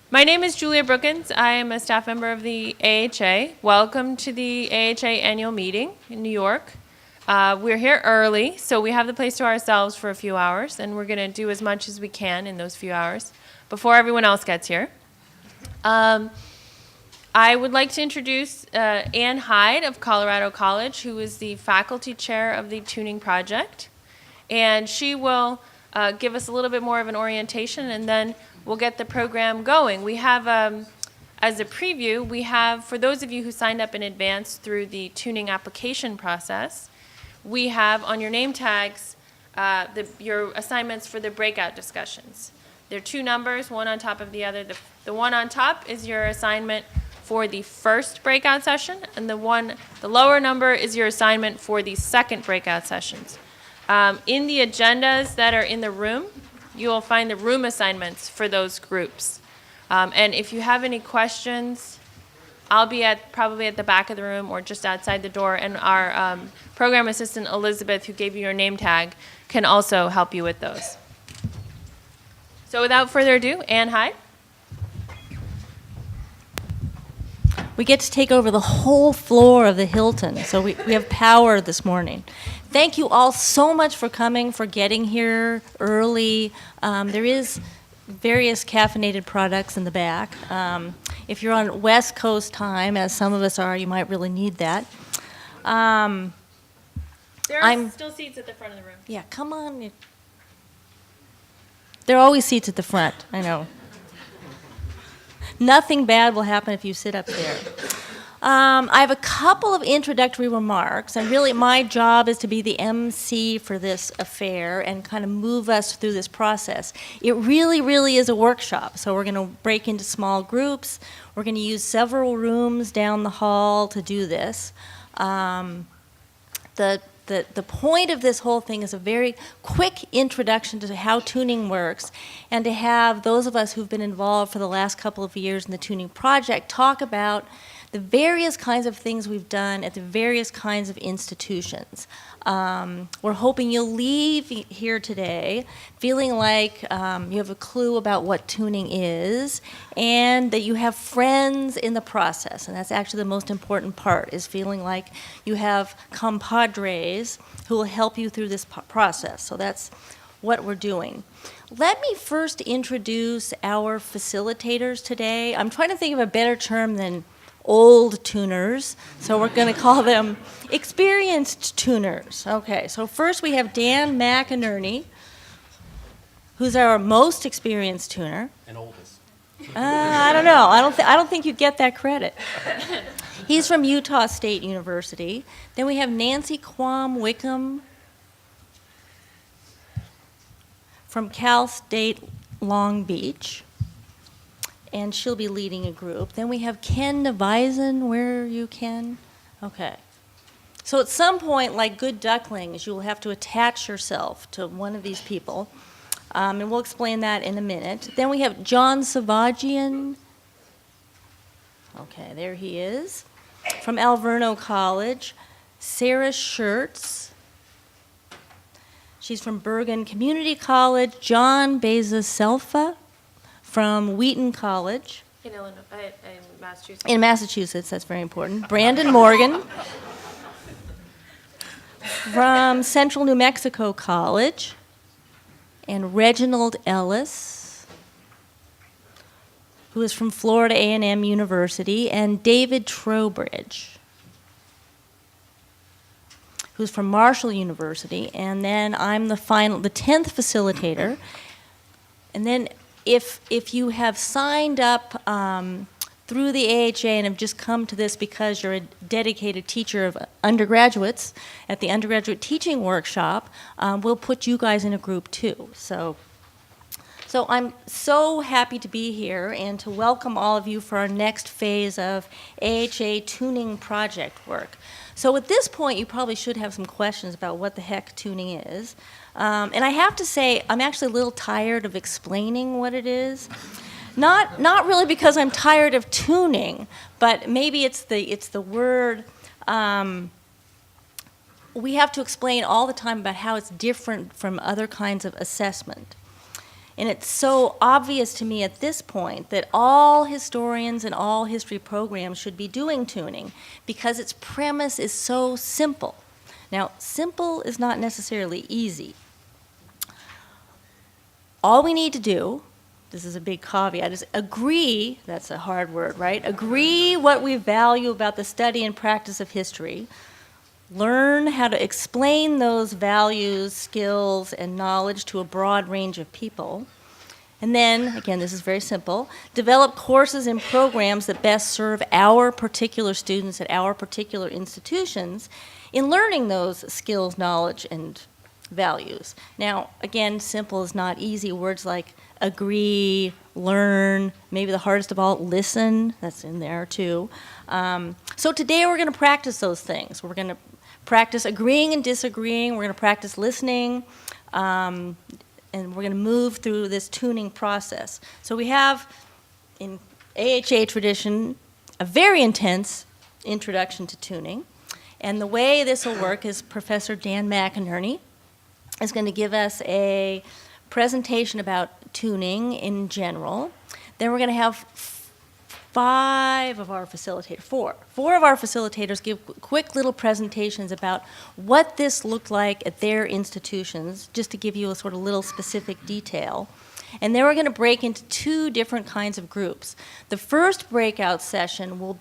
My name is Julia Brookins. I am a staff member of the AHA. Welcome to the AHA annual meeting in New York. We're here early, so we have the place to ourselves for a few hours, and we're going to do as much as we can in those few hours before everyone else gets here. I would like to introduce Ann Hyde of Colorado College, who is the faculty chair of the tuning project. And she will give us a little bit more of an orientation, and then we'll get the program going. We have, as a preview, we have, for those of you who signed up in advance through the tuning application process, we have on your name tags your assignments for the breakout discussions. There are two numbers, one on top of the other. The one on top is your assignment for the first breakout session, and the lower number is your assignment for the second breakout sessions. In the agendas that are in the room, you will find the room assignments for those groups. And if you have any questions, I'll be probably at the back of the room or just outside the door, and our program assistant, Elizabeth, who gave you your name tag, can also help you with those. So without further ado, Ann Hyde. We get to take over the whole floor of the Hilton, so we have power this morning. Thank you all so much for coming, for getting here early. There is various caffeinated products in the back. If you're on West Coast time, as some of us are, you might really need that. There are still seats at the front of the room. Yeah, come on. There are always seats at the front, I know. Nothing bad will happen if you sit up there. I have a couple of introductory remarks, and really my job is to be the MC for this affair and kind of move us through this process. It really, really is a workshop, so we're going to break into small groups. We're going to use several rooms down the hall to do this. The point of this whole thing is a very quick introduction to how tuning works, and to have those of us who've been involved for the last couple of years in the tuning project talk about the various kinds of things we've done at the various kinds of institutions. We're hoping you'll leave here today feeling like you have a clue about what tuning is, and that you have friends in the process. And that's actually the most important part, is feeling like you have compadres who will help you through this process. So that's what we're doing. Let me first introduce our facilitators today. I'm trying to think of a better term than old tuners, so we're going to call them experienced tuners. Okay, so first we have Dan McInerney, who's our most experienced tuner. And oldest. I don't know. I don't think you get that credit. He's from Utah State University. Then we have Nancy Quam Wickham from Cal State Long Beach, and she'll be leading a group. Then we have Ken Nevison. Where are you, Ken? Okay. So at some point, like good ducklings, you'll have to attach yourself to one of these people, and we'll explain that in a minute. Then we have John Savagian. Okay, there he is. From Alverno College. Sarah Shurts. She's from Bergen Community College. John Bezaselfa from Wheaton College. In Massachusetts. In Massachusetts, that's very important. Brandon Morgan from Central New Mexico College. And Reginald Ellis, who is from Florida A&M University. And David Trowbridge, who's from Marshall University. And then I'm the 10th facilitator. And then if you have signed up through the AHA and have just come to this because you're a dedicated teacher of undergraduates at the undergraduate teaching workshop, we'll put you guys in a group too. So I'm so happy to be here and to welcome all of you for our next phase of AHA tuning project work. So at this point, you probably should have some questions about what the heck tuning is. And I have to say, I'm actually a little tired of explaining what it is. Not really because I'm tired of tuning, but maybe it's the word. We have to explain all the time about how it's different from other kinds of assessment. And it's so obvious to me at this point that all historians and all history programs should be doing tuning because its premise is so simple. Now, simple is not necessarily easy. All we need to do, this is a big caveat, is agree, that's a hard word, right? Agree what we value about the study and practice of history, learn how to explain those values, skills, and knowledge to a broad range of people, and then, again, this is very simple, develop courses and programs that best serve our particular students at our particular institutions in learning those skills, knowledge, and values. Now, again, simple is not easy. Words like agree, learn, maybe the hardest of all, listen, that's in there too. So today we're going to practice those things. We're going to practice agreeing and disagreeing. We're going to practice listening, and we're going to move through this tuning process. So we have, in AHA tradition, a very intense introduction to tuning. And the way this will work is Professor Dan McInerney is going to give us a presentation about tuning in general. Then we're going to have four of our facilitators give quick little presentations about what this looked like at their institutions, just to give you a sort of little specific detail. And then we're going to break into two different kinds of groups. The first breakout session will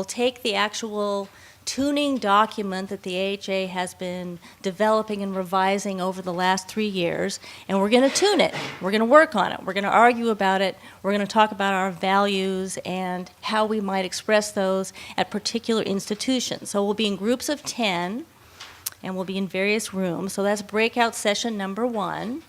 take the actual tuning document that the AHA has been developing and revising over the last 3 years, and we're going to tune it. We're going to work on it. We're going to argue about it. We're going to talk about our values and how we might express those at particular institutions. So we'll be in groups of 10, and we'll be in various rooms. So that's breakout session number 1.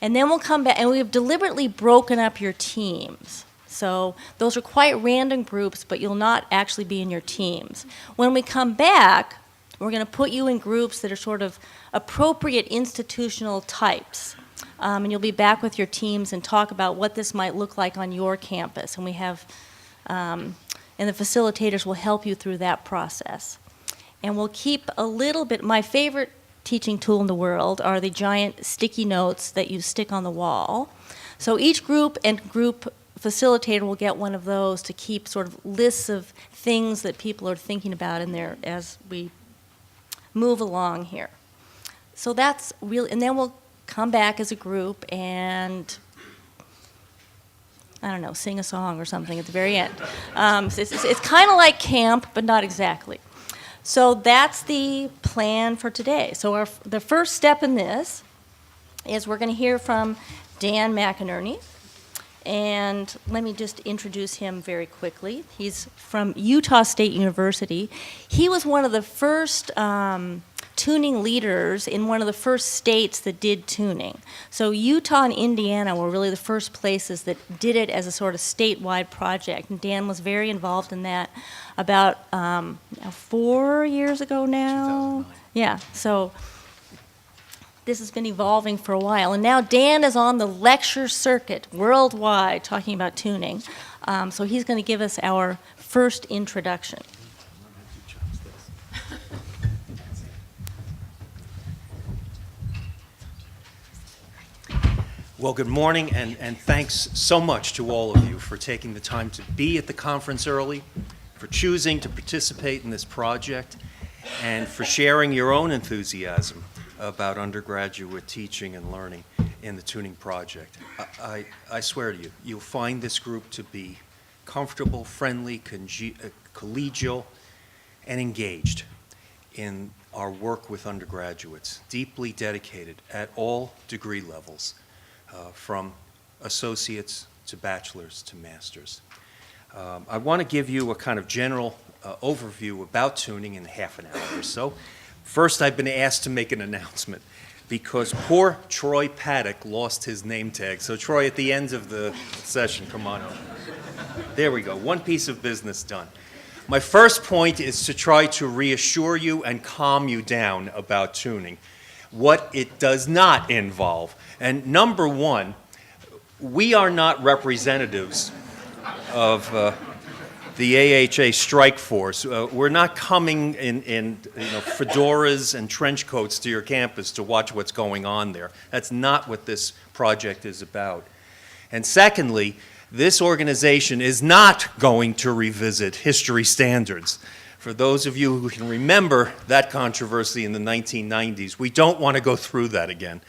And then we'll come back, and we've deliberately broken up your teams. So those are quite random groups, but you'll not actually be in your teams. When we come back, we're going to put you in groups that are sort of appropriate institutional types. And you'll be back with your teams and talk about what this might look like on your campus. And we have, and the facilitators will help you through that process. And we'll keep a little bit, my favorite teaching tool in the world are the giant sticky notes that you stick on the wall. So each group and group facilitator will get one of those to keep sort of lists of things that people are thinking about in there as we move along here. So that's really, and then we'll come back as a group and, I don't know, sing a song or something at the very end. It's kind of like camp, but not exactly. So that's the plan for today. So the first step in this is we're going to hear from Dan McInerney. And let me just introduce him very quickly. He's from Utah State University. He was one of the first tuning leaders in one of the first states that did tuning. So Utah and Indiana were really the first places that did it as a sort of statewide project. And Dan was very involved in that about 4 years ago now. 2009. Yeah, so this has been evolving for a while. And now Dan is on the lecture circuit worldwide talking about tuning. So he's going to give us our first introduction. Well, good morning, and thanks so much to all of you for taking the time to be at the conference early, for choosing to participate in this project, and for sharing your own enthusiasm about undergraduate teaching and learning in the tuning project. I swear to you, you'll find this group to be comfortable, friendly, collegial, and engaged in our work with undergraduates, deeply dedicated at all degree levels, from associates to bachelor's to master's. I want to give you a kind of general overview about tuning in half an hour or so. First, I've been asked to make an announcement because poor Troy Paddock lost his name tag. So Troy, at the end of the session, come on over. There we go, one piece of business done. My first point is to try to reassure you and calm you down about tuning, what it does not involve. And number one, we are not representatives of the AHA strike force. We're not coming in fedoras and trench coats to your campus to watch what's going on there. That's not what this project is about. And secondly, this organization is not going to revisit history standards. For those of you who can remember that controversy in the 1990s, we don't want to go through that again.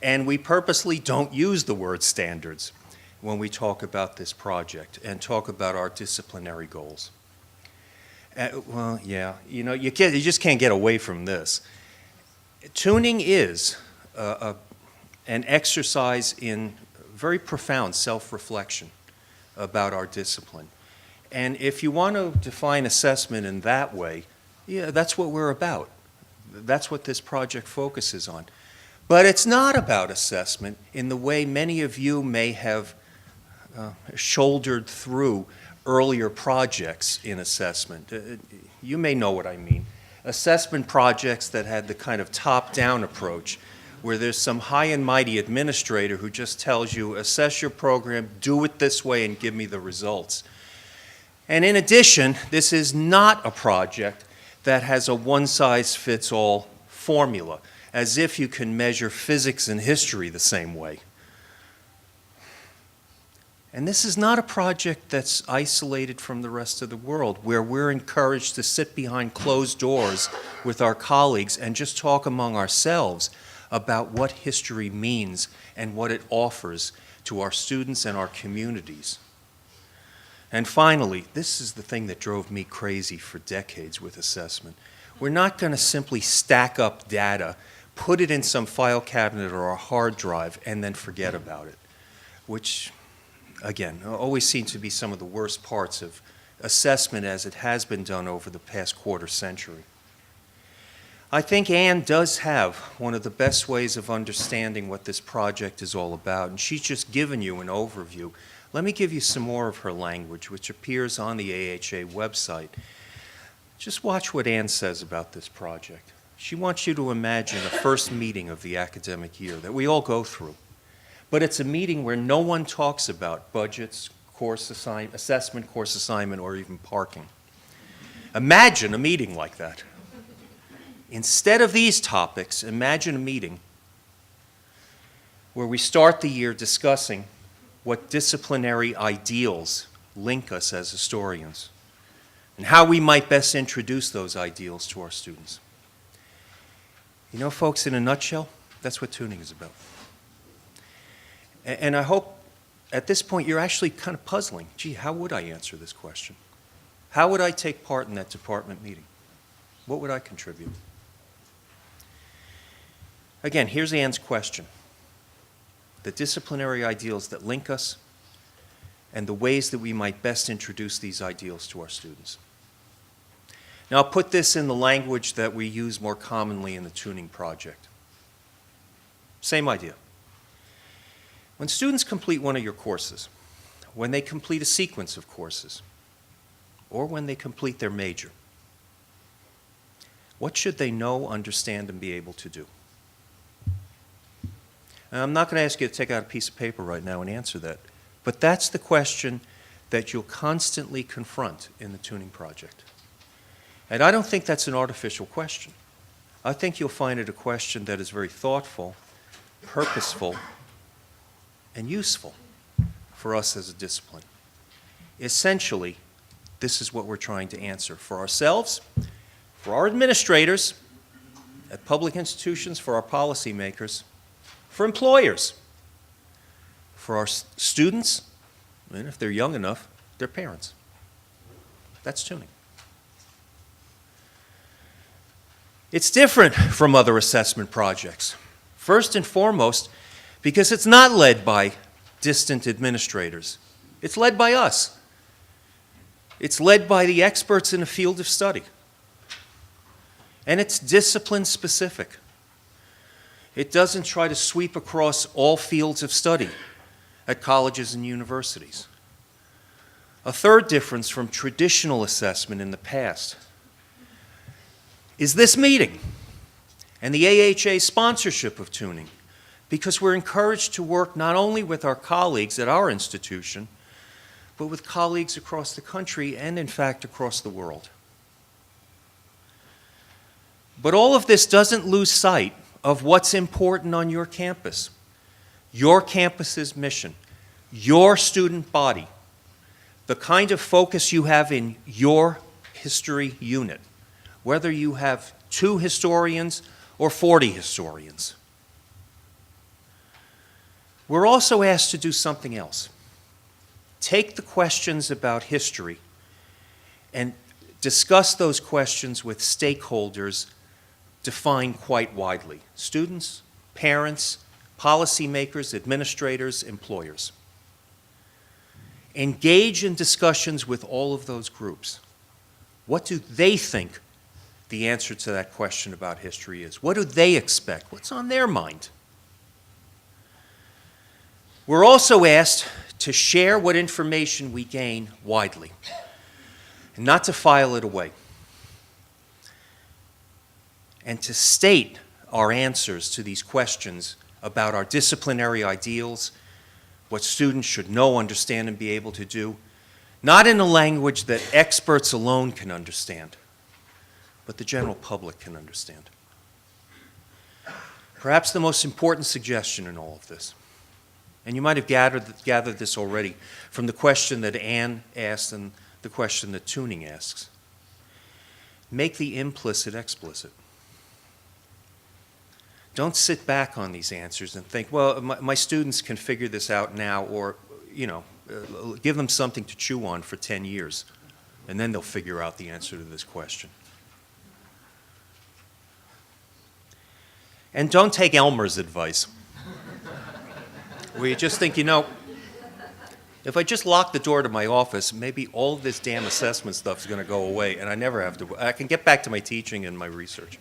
And we purposely don't use the word standards when we talk about this project and talk about our disciplinary goals. Well, yeah, you just can't get away from this. Tuning is an exercise in very profound self-reflection about our discipline. And if you want to define assessment in that way, yeah, that's what we're about. That's what this project focuses on. But it's not about assessment in the way many of you may have shouldered through earlier projects in assessment. You may know what I mean. Assessment projects that had the kind of top-down approach where there's some high and mighty administrator who just tells you, assess your program, do it this way, and give me the results. And in addition, this is not a project that has a one-size-fits-all formula, as if you can measure physics and history the same way. And this is not a project that's isolated from the rest of the world, where we're encouraged to sit behind closed doors with our colleagues and just talk among ourselves about what history means and what it offers to our students and our communities. And finally, this is the thing that drove me crazy for decades with assessment. We're not going to simply stack up data, put it in some file cabinet or a hard drive, and then forget about it, which, again, always seems to be some of the worst parts of assessment as it has been done over the past quarter century. I think Anne does have one of the best ways of understanding what this project is all about, and she's just given you an overview. Let me give you some more of her language, which appears on the AHA website. Just watch what Anne says about this project. She wants you to imagine the first meeting of the academic year that we all go through. But it's a meeting where no one talks about budgets, assessment, course assignment, or even parking. Imagine a meeting like that. Instead of these topics, imagine a meeting where we start the year discussing what disciplinary ideals link us as historians and how we might best introduce those ideals to our students. You know, folks, in a nutshell, that's what tuning is about. And I hope at this point you're actually kind of puzzling. Gee, how would I answer this question? How would I take part in that department meeting? What would I contribute? Again, here's Anne's question. The disciplinary ideals that link us and the ways that we might best introduce these ideals to our students. Now, I'll put this in the language that we use more commonly in the tuning project. Same idea. When students complete one of your courses, when they complete a sequence of courses, or when they complete their major, what should they know, understand, and be able to do? And I'm not going to ask you to take out a piece of paper right now and answer that, but that's the question that you'll constantly confront in the tuning project. And I don't think that's an artificial question. I think you'll find it a question that is very thoughtful, purposeful, and useful for us as a discipline. Essentially, this is what we're trying to answer for ourselves, for our administrators, at public institutions, for our policymakers, for employers, for our students, and if they're young enough, their parents. That's tuning. It's different from other assessment projects. First and foremost, because it's not led by distant administrators. It's led by us. It's led by the experts in a field of study. And it's discipline specific. It doesn't try to sweep across all fields of study at colleges and universities. A third difference from traditional assessment in the past is this meeting and the AHA sponsorship of tuning, because we're encouraged to work not only with our colleagues at our institution, but with colleagues across the country and, in fact, across the world. But all of this doesn't lose sight of what's important on your campus's mission, your student body, the kind of focus you have in your history unit, whether you have 2 historians or 40 historians. We're also asked to do something else. Take the questions about history and discuss those questions with stakeholders defined quite widely: students, parents, policymakers, administrators, employers. Engage in discussions with all of those groups. What do they think the answer to that question about history is? What do they expect? What's on their mind? We're also asked to share what information we gain widely, and not to file it away, and to state our answers to these questions about our disciplinary ideals, what students should know, understand, and be able to do, not in a language that experts alone can understand, but the general public can understand. Perhaps the most important suggestion in all of this, and you might have gathered this already from the question that Anne asked and the question that Tuning asks, make the implicit explicit. Don't sit back on these answers and think, well, my students can figure this out now, or, give them something to chew on for 10 years, and then they'll figure out the answer to this question. And don't take Elmer's advice, where you just think, if I just lock the door to my office, maybe all of this damn assessment stuff is going to go away, and I can get back to my teaching and my research.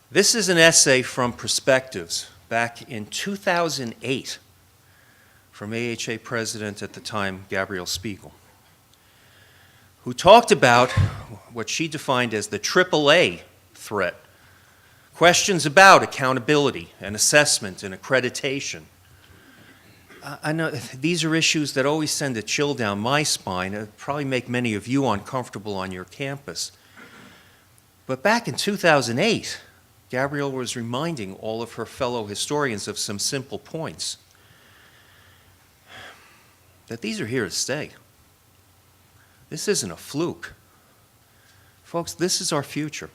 This is an essay from Perspectives back in 2008 from AHA president at the time, Gabrielle Spiegel, who talked about what she defined as the AAA threat. Questions about accountability and assessment and accreditation. I know these are issues that always send a chill down my spine. It'd probably make many of you uncomfortable on your campus. But back in 2008, Gabrielle was reminding all of her fellow historians of some simple points. That these are here to stay. This isn't a fluke. Folks, this is our future.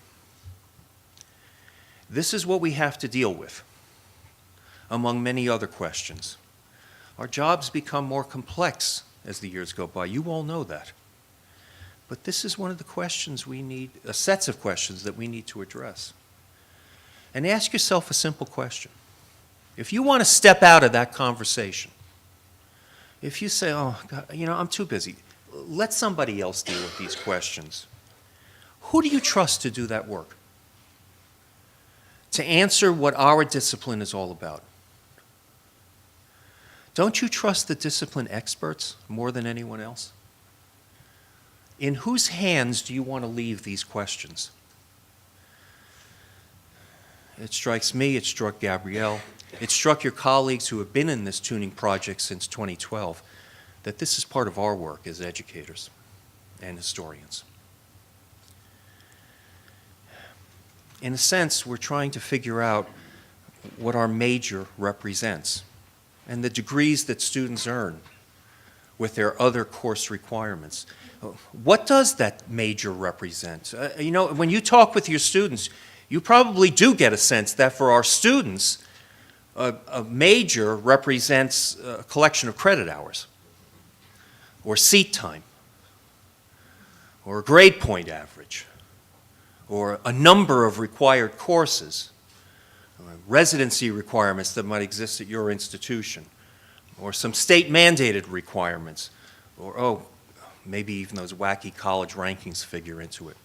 This is what we have to deal with, among many other questions. Our jobs become more complex as the years go by. You all know that. But this is one of the questions we need, sets of questions that we need to address. And ask yourself a simple question. If you want to step out of that conversation, if you say, oh, God, I'm too busy, let somebody else deal with these questions. Who do you trust to do that work? To answer what our discipline is all about? Don't you trust the discipline experts more than anyone else? In whose hands do you want to leave these questions? It strikes me, it struck Gabrielle, it struck your colleagues who have been in this tuning project since 2012, that this is part of our work as educators and historians. In a sense, we're trying to figure out what our major represents and the degrees that students earn with their other course requirements. What does that major represent? When you talk with your students, you probably do get a sense that for our students, a major represents a collection of credit hours, or seat time, or a grade point average, or a number of required courses, residency requirements that might exist at your institution, or some state-mandated requirements, or, maybe even those wacky college rankings figure into it.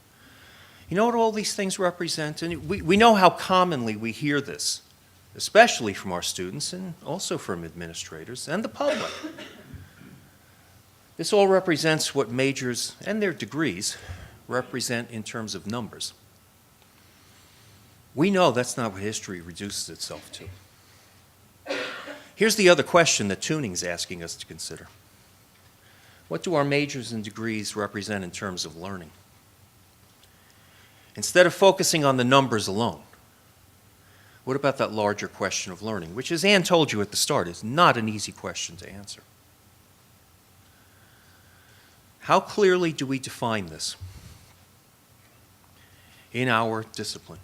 You know what all these things represent? And we know how commonly we hear this, especially from our students and also from administrators and the public. This all represents what majors and their degrees represent in terms of numbers. We know that's not what history reduces itself to. Here's the other question that tuning's asking us to consider. What do our majors and degrees represent in terms of learning? Instead of focusing on the numbers alone, what about that larger question of learning, which, as Ann told you at the start, is not an easy question to answer? How clearly do we define this in our discipline?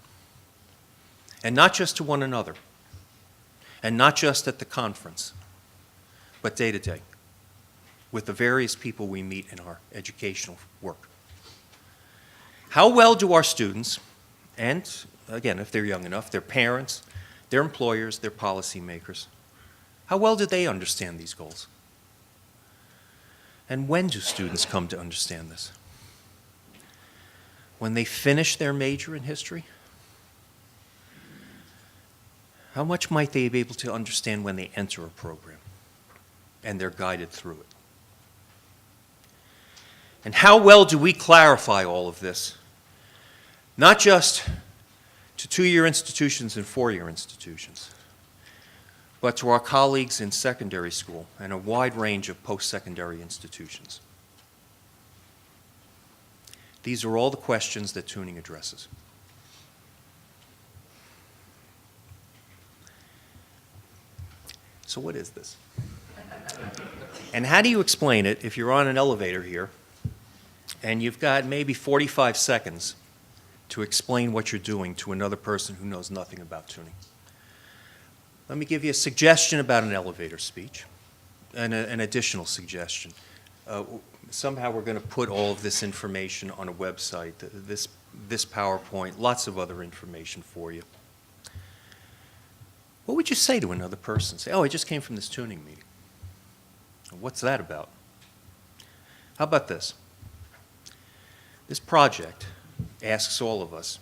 And not just to one another, and not just at the conference, but day to day, with the various people we meet in our educational work. How well do our students, and again, if they're young enough, their parents, their employers, their policymakers, how well do they understand these goals? And when do students come to understand this? When they finish their major in history? How much might they be able to understand when they enter a program and they're guided through it? And how well do we clarify all of this, not just to two-year institutions and four-year institutions, but to our colleagues in secondary school and a wide range of post-secondary institutions? These are all the questions that tuning addresses. So what is this? And how do you explain it if you're on an elevator here and you've got maybe 45 seconds to explain what you're doing to another person who knows nothing about tuning? Let me give you a suggestion about an elevator speech, and an additional suggestion. Somehow we're going to put all of this information on a website, this PowerPoint, lots of other information for you. What would you say to another person? Say, oh, I just came from this tuning meeting. What's that about? How about this? This project asks all of us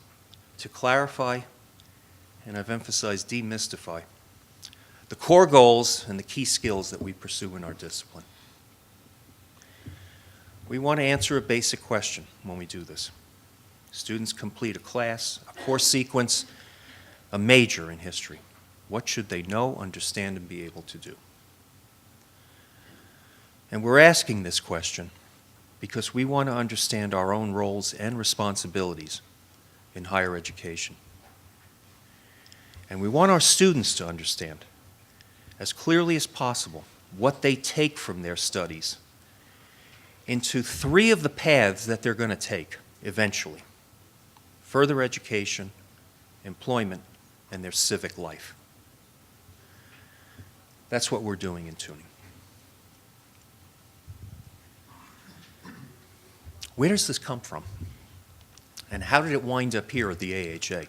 to clarify, and I've emphasized demystify, the core goals and the key skills that we pursue in our discipline. We want to answer a basic question when we do this. Students complete a class, a course sequence, a major in history. What should they know, understand, and be able to do? And we're asking this question because we want to understand our own roles and responsibilities in higher education. And we want our students to understand as clearly as possible what they take from their studies into three of the paths that they're going to take eventually: further education, employment, and their civic life. That's what we're doing in tuning. Where does this come from? And how did it wind up here at the AHA?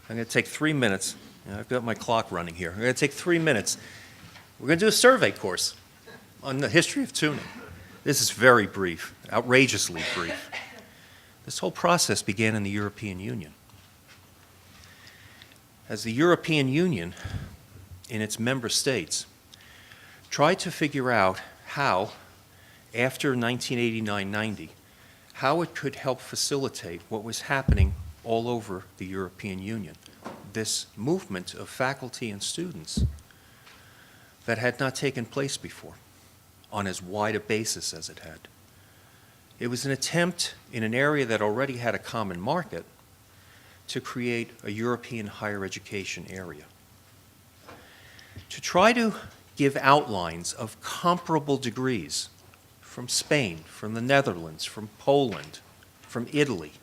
I'm going to take 3 minutes. I've got my clock running here. I'm going to take 3 minutes. We're going to do a survey course on the history of tuning. This is very brief, outrageously brief. This whole process began in the European Union. As the European Union, in its member states, tried to figure out how, after 1989-90, how it could help facilitate what was happening all over the European Union, this movement of faculty and students that had not taken place before on as wide a basis as it had. It was an attempt in an area that already had a common market to create a European higher education area, to try to give outlines of comparable degrees from Spain, from the Netherlands, from Poland, from Italy,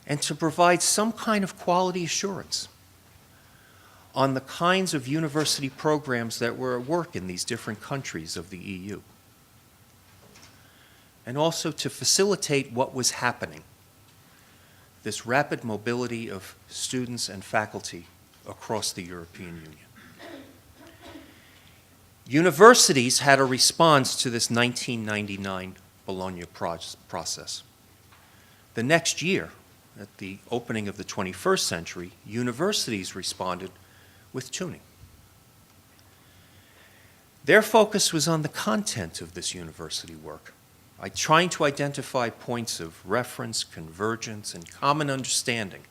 and to provide some kind of quality assurance on the kinds of university programs that were at work in these different countries of the EU, and also to facilitate what was happening, this rapid mobility of students and faculty across the European Union. Universities had a response to this 1999 Bologna process. The next year, at the opening of the 21st century, universities responded with tuning. Their focus was on the content of this university work, trying to identify points of reference, convergence, and common understanding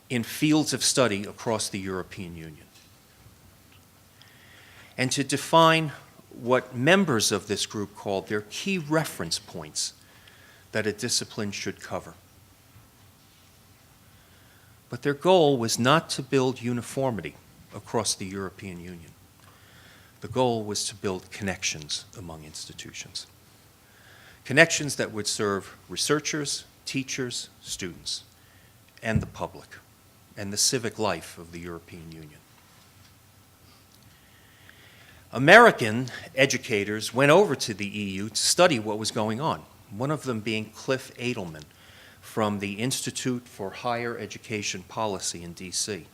in fields of study across the European Union, and to define what members of this group called their key reference points that a discipline should cover. But their goal was not to build uniformity across the European Union. The goal was to build connections among institutions. Connections that would serve researchers, teachers, students, and the public, and the civic life of the European Union. American educators went over to the EU to study what was going on, one of them being Cliff Adelman from the Institute for Higher Education Policy in D.C.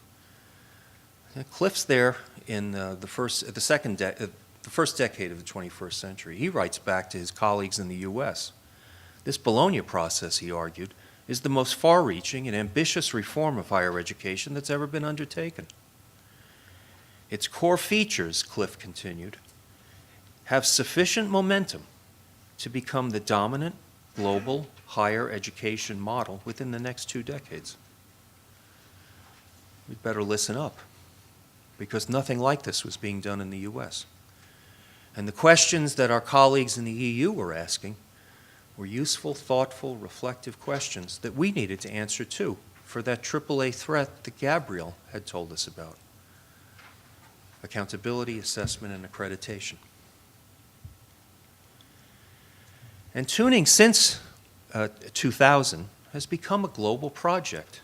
Cliff's there in the first decade of the 21st century. He writes back to his colleagues in the U.S. This Bologna process, he argued, is the most far-reaching and ambitious reform of higher education that's ever been undertaken. Its core features, Cliff continued, have sufficient momentum to become the dominant global higher education model within the next 2 decades. We'd better listen up, because nothing like this was being done in the U.S. And the questions that our colleagues in the EU were asking were useful, thoughtful, reflective questions that we needed to answer too, for that AAA threat that Gabriel had told us about: accountability, assessment, and accreditation. And tuning since 2000 has become a global project.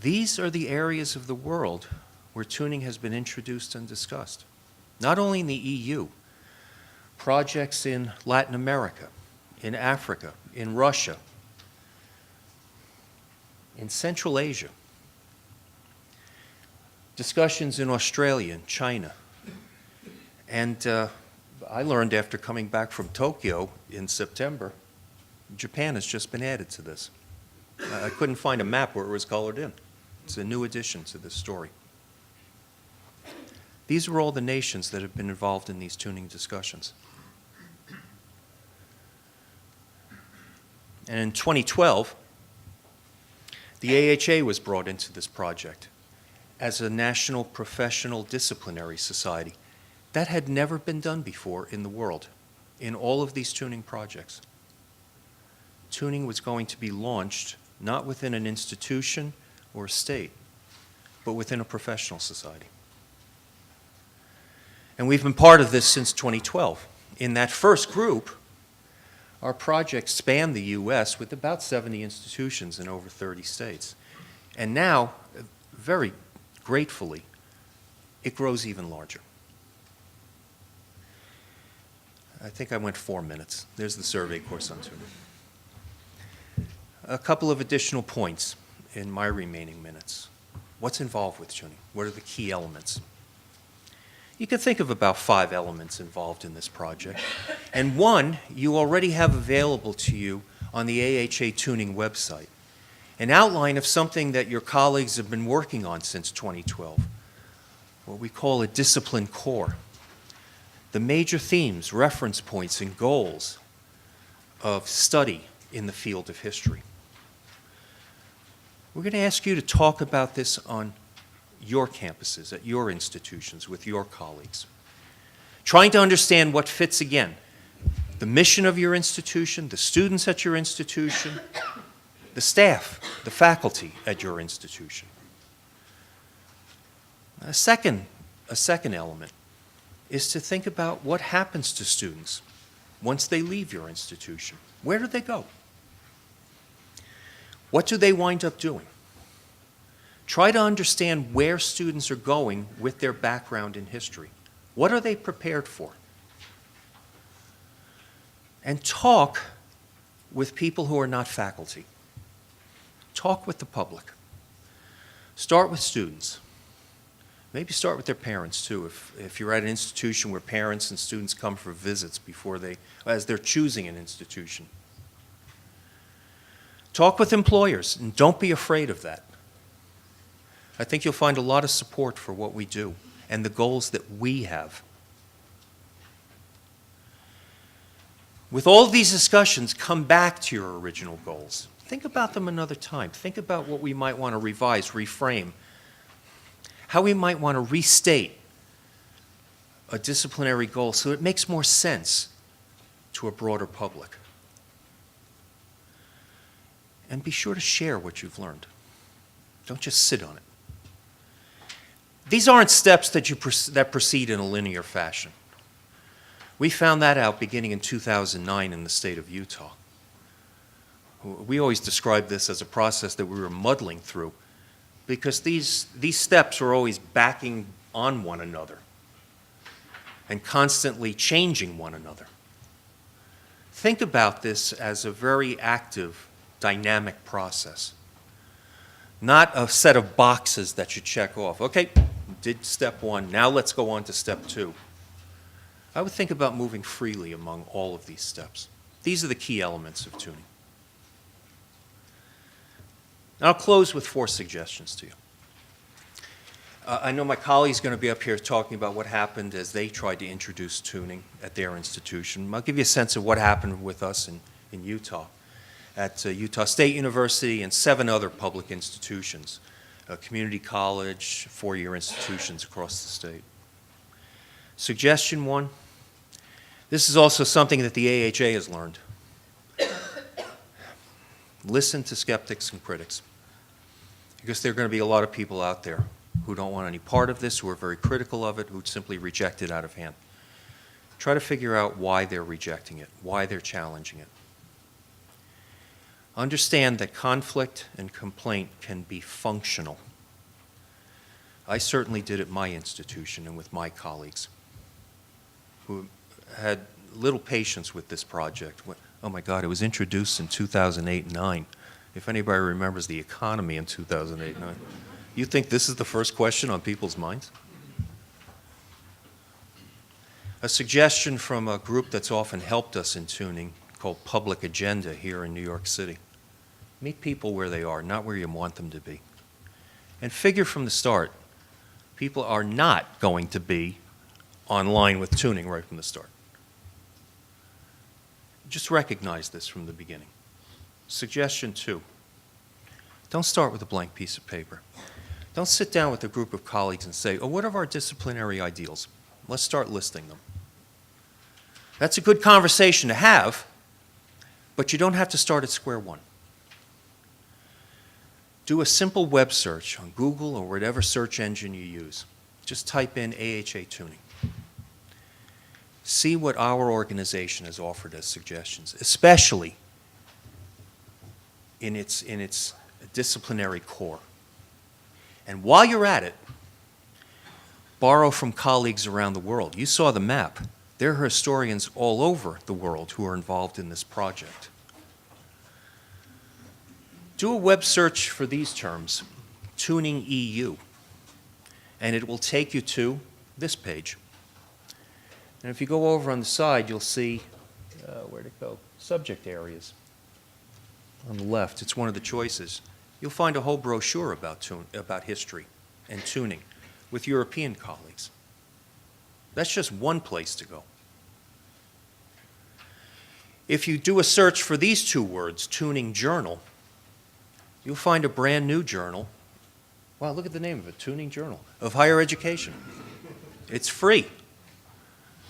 These are the areas of the world where tuning has been introduced and discussed. Not only in the EU, projects in Latin America, in Africa, in Russia, in Central Asia, discussions in Australia and China. And I learned after coming back from Tokyo in September, Japan has just been added to this. I couldn't find a map where it was colored in. It's a new addition to this story. These are all the nations that have been involved in these tuning discussions. And in 2012, the AHA was brought into this project as a national professional disciplinary society. That had never been done before in the world, in all of these tuning projects. Tuning was going to be launched not within an institution or a state, but within a professional society. And we've been part of this since 2012. In that first group, our project spanned the U.S. with about 70 institutions in over 30 states. And now, very gratefully, it grows even larger. I think I went 4 minutes. There's the survey course on tuning. A couple of additional points in my remaining minutes. What's involved with tuning? What are the key elements? You can think of about 5 elements involved in this project. And one you already have available to you on the AHA Tuning website, an outline of something that your colleagues have been working on since 2012, what we call a discipline core. The major themes, reference points, and goals of study in the field of history. We're going to ask you to talk about this on your campuses, at your institutions, with your colleagues. Trying to understand what fits, again, the mission of your institution, the students at your institution, the staff, the faculty at your institution. A second element is to think about what happens to students once they leave your institution. Where do they go? What do they wind up doing? Try to understand where students are going with their background in history. What are they prepared for? And talk with people who are not faculty. Talk with the public. Start with students. Maybe start with their parents too. If you're at an institution where parents and students come for visits as they're choosing an institution. Talk with employers, and don't be afraid of that. I think you'll find a lot of support for what we do and the goals that we have. With all of these discussions, come back to your original goals. Think about them another time. Think about what we might want to revise, reframe, how we might want to restate a disciplinary goal so it makes more sense to a broader public. And be sure to share what you've learned. Don't just sit on it. These aren't steps that proceed in a linear fashion. We found that out beginning in 2009 in the state of Utah. We always described this as a process that we were muddling through because these steps were always backing on one another and constantly changing one another. Think about this as a very active, dynamic process, not a set of boxes that you check off. Okay, did step one, now let's go on to step two. I would think about moving freely among all of these steps. These are the key elements of tuning. And I'll close with 4 suggestions to you. I know my colleague's going to be up here talking about what happened as they tried to introduce tuning at their institution. I'll give you a sense of what happened with us in Utah, at Utah State University and 7 other public institutions, a community college, 4-year institutions across the state. Suggestion 1, this is also something that the AHA has learned. Listen to skeptics and critics, because there are going to be a lot of people out there who don't want any part of this, who are very critical of it, who simply reject it out of hand. Try to figure out why they're rejecting it, why they're challenging it. Understand that conflict and complaint can be functional. I certainly did at my institution and with my colleagues who had little patience with this project. Oh my God, it was introduced in 2008 and 9. If anybody remembers the economy in 2008 and 9. You think this is the first question on people's minds? A suggestion from a group that's often helped us in tuning called Public Agenda here in New York City. Meet people where they are, not where you want them to be. And figure from the start, people are not going to be online with tuning right from the start. Just recognize this from the beginning. Suggestion 2, don't start with a blank piece of paper. Don't sit down with a group of colleagues and say, oh, what are our disciplinary ideals? Let's start listing them. That's a good conversation to have, but you don't have to start at square one. Do a simple web search on Google or whatever search engine you use. Just type in AHA tuning. See what our organization has offered as suggestions, especially in its disciplinary core. And while you're at it, borrow from colleagues around the world. You saw the map. There are historians all over the world who are involved in this project. Do a web search for these terms, Tuning EU, and it will take you to this page. And if you go over on the side, you'll see, where'd it go? Subject areas. On the left, it's one of the choices. You'll find a whole brochure about history and tuning with European colleagues. That's just one place to go. If you do a search for these 2 words, Tuning Journal, you'll find a brand new journal. Wow, look at the name of it, Tuning Journal of Higher Education. It's free.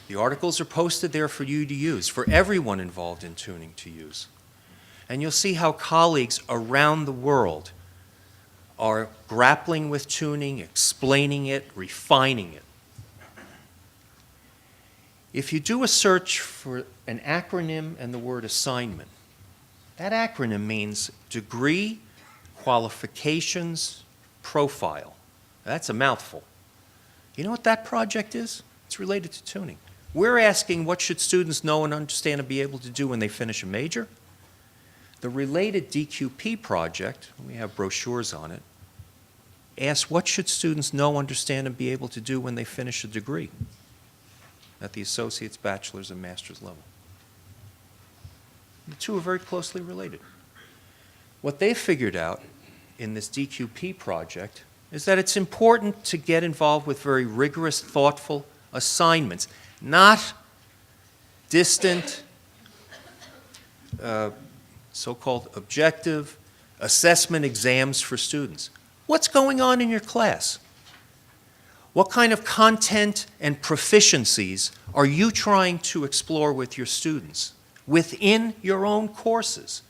The articles are posted there for you to use, for everyone involved in tuning to use. And you'll see how colleagues around the world are grappling with tuning, explaining it, refining it. If you do a search for an acronym and the word assignment, that acronym means Degree, Qualifications, Profile. That's a mouthful. You know what that project is? It's related to tuning. We're asking what should students know and understand and be able to do when they finish a major. The related DQP project, we have brochures on it, asks what should students know, understand, and be able to do when they finish a degree at the associate's, bachelor's, and master's level. The 2 are very closely related. What they figured out in this DQP project is that it's important to get involved with very rigorous, thoughtful assignments, not distant, so-called objective assessment exams for students. What's going on in your class? What kind of content and proficiencies are you trying to explore with your students within your own courses?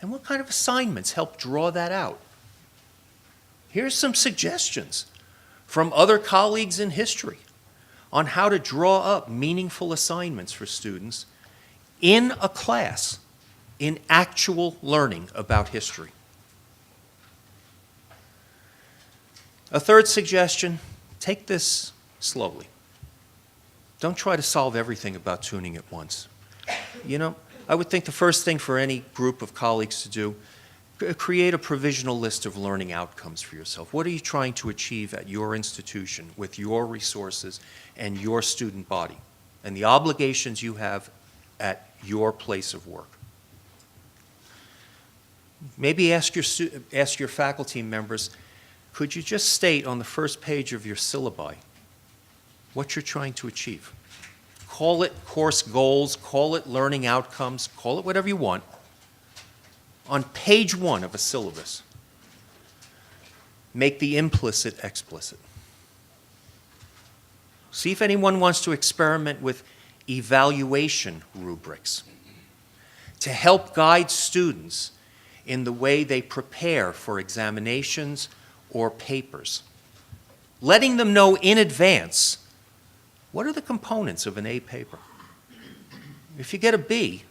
And what kind of assignments help draw that out? Here's some suggestions from other colleagues in history on how to draw up meaningful assignments for students in a class, in actual learning about history. A third suggestion, take this slowly. Don't try to solve everything about tuning at once. You know, I would think the first thing for any group of colleagues to do, create a provisional list of learning outcomes for yourself. What are you trying to achieve at your institution with your resources and your student body and the obligations you have at your place of work? Maybe ask your faculty members, could you just state on the first page of your syllabi what you're trying to achieve? Call it course goals, call it learning outcomes, call it whatever you want. On page 1 of a syllabus, make the implicit explicit. See if anyone wants to experiment with evaluation rubrics to help guide students in the way they prepare for examinations or papers. Letting them know in advance, what are the components of an A paper? If you get a B,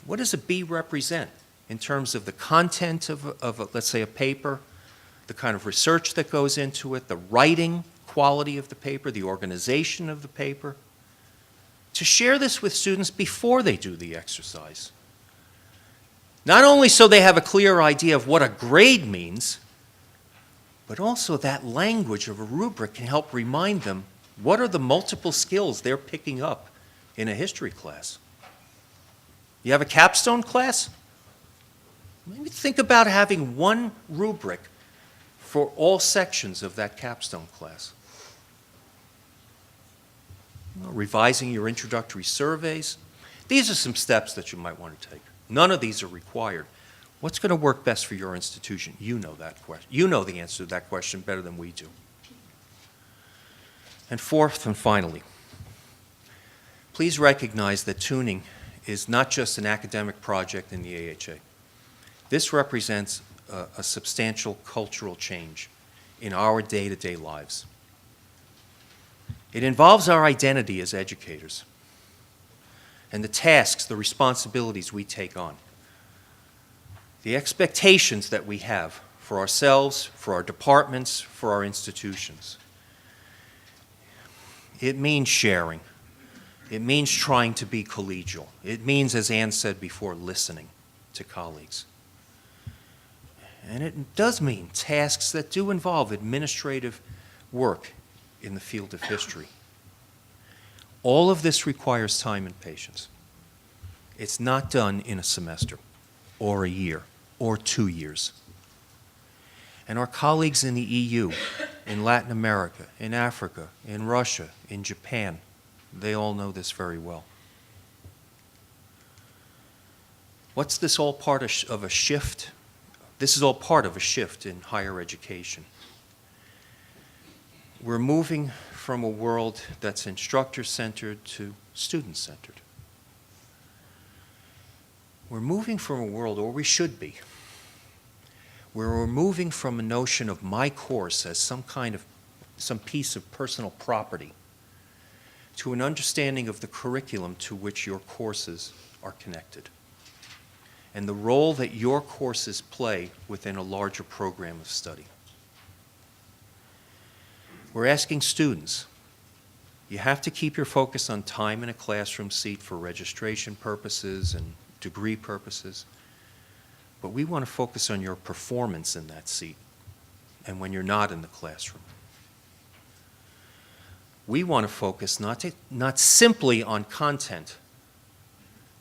what does a B represent in terms of the content of let's say, a paper, the kind of research that goes into it, the writing quality of the paper, the organization of the paper? To share this with students before they do the exercise. Not only so they have a clear idea of what a grade means, but also that language of a rubric can help remind them what are the multiple skills they're picking up in a history class. You have a capstone class? Maybe think about having one rubric for all sections of that capstone class. Revising your introductory surveys. These are some steps that you might want to take. None of these are required. What's going to work best for your institution? You know that question. You know the answer to that question better than we do. And fourth and finally, please recognize that tuning is not just an academic project in the AHA. This represents a substantial cultural change in our day-to-day lives. It involves our identity as educators and the tasks, the responsibilities we take on, the expectations that we have for ourselves, for our departments, for our institutions. It means sharing. It means trying to be collegial. It means, as Ann said before, listening to colleagues. And it does mean tasks that do involve administrative work in the field of history. All of this requires time and patience. It's not done in a semester or a year or 2 years. And our colleagues in the EU, in Latin America, in Africa, in Russia, in Japan, they all know this very well. What's this all part of a shift? This is all part of a shift in higher education. We're moving from a world that's instructor-centered to student-centered. We're moving from a world, or we should be, where we're moving from a notion of my course as some piece of personal property to an understanding of the curriculum to which your courses are connected and the role that your courses play within a larger program of study. We're asking students, you have to keep your focus on time in a classroom seat for registration purposes and degree purposes, but we want to focus on your performance in that seat and when you're not in the classroom. We want to focus not simply on content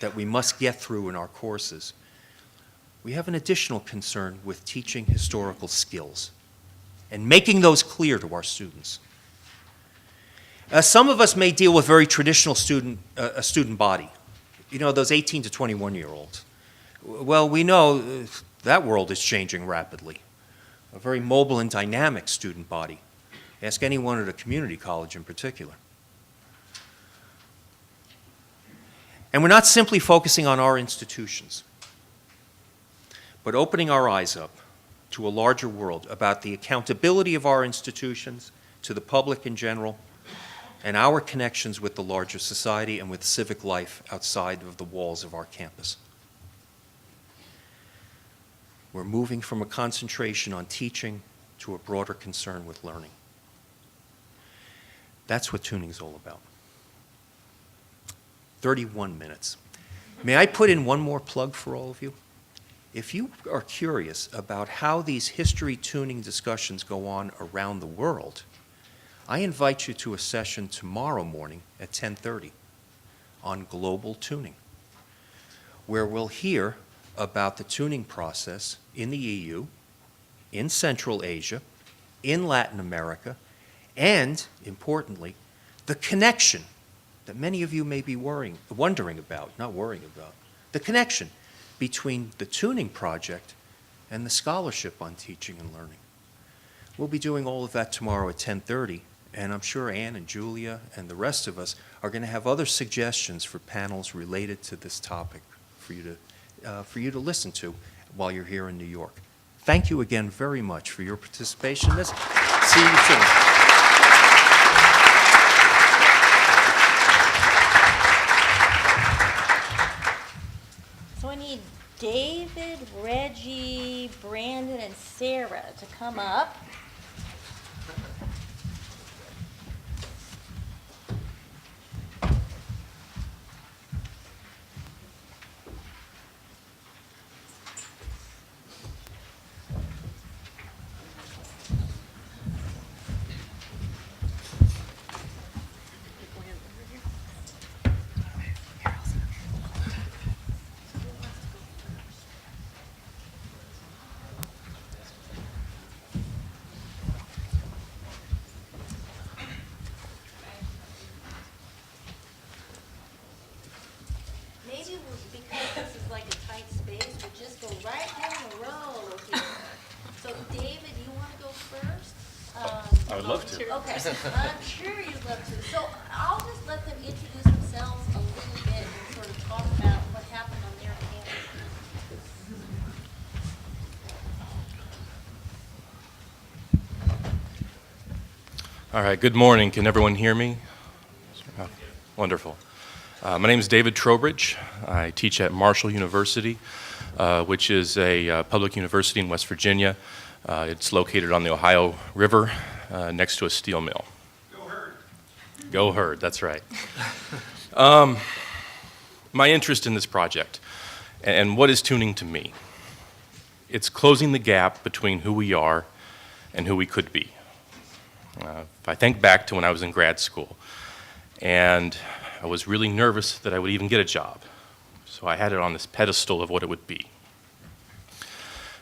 that we must get through in our courses. We have an additional concern with teaching historical skills and making those clear to our students. Some of us may deal with very traditional student body, you know, those 18 to 21-year-olds. Well, we know that world is changing rapidly. A very mobile and dynamic student body Ask anyone at a community college in particular. And we're not simply focusing on our institutions, but opening our eyes up to a larger world about the accountability of our institutions to the public in general, and our connections with the larger society and with civic life outside of the walls of our campus. We're moving from a concentration on teaching to a broader concern with learning. That's what tuning's all about. 31 minutes. May I put in one more plug for all of you? If you are curious about how these history tuning discussions go on around the world, I invite you to a session tomorrow morning at 10:30 on global tuning, where we'll hear about the tuning process in the EU, in Central Asia, in Latin America, and, importantly, the connection that many of you may be wondering about, the connection between the tuning project and the scholarship on teaching and learning. We'll be doing all of that tomorrow at 10:30, and I'm sure Ann and Julia and the rest of us are going to have other suggestions for panels related to this topic for you to listen to while you're here in New York. Thank you again very much for your participation in this. See you soon. So I need David, Reggie, Brandon, and Sarah to come up. Maybe because this is like a tight space, we'll just go right down the row here. So David, you want to go first? I would love to. Okay, I'm sure you'd love to. So I'll just let them introduce themselves a little bit and sort of talk about what happened on their campus. All right, good morning. Can everyone hear me? Wonderful. My name is David Trowbridge. I teach at Marshall University, which is a public university in West Virginia. It's located on the Ohio River next to a steel mill. Go Herd. Go Herd, that's right. My interest in this project, and what is tuning to me? It's closing the gap between who we are and who we could be. If I think back to when I was in grad school, and I was really nervous that I would even get a job. So I had it on this pedestal of what it would be.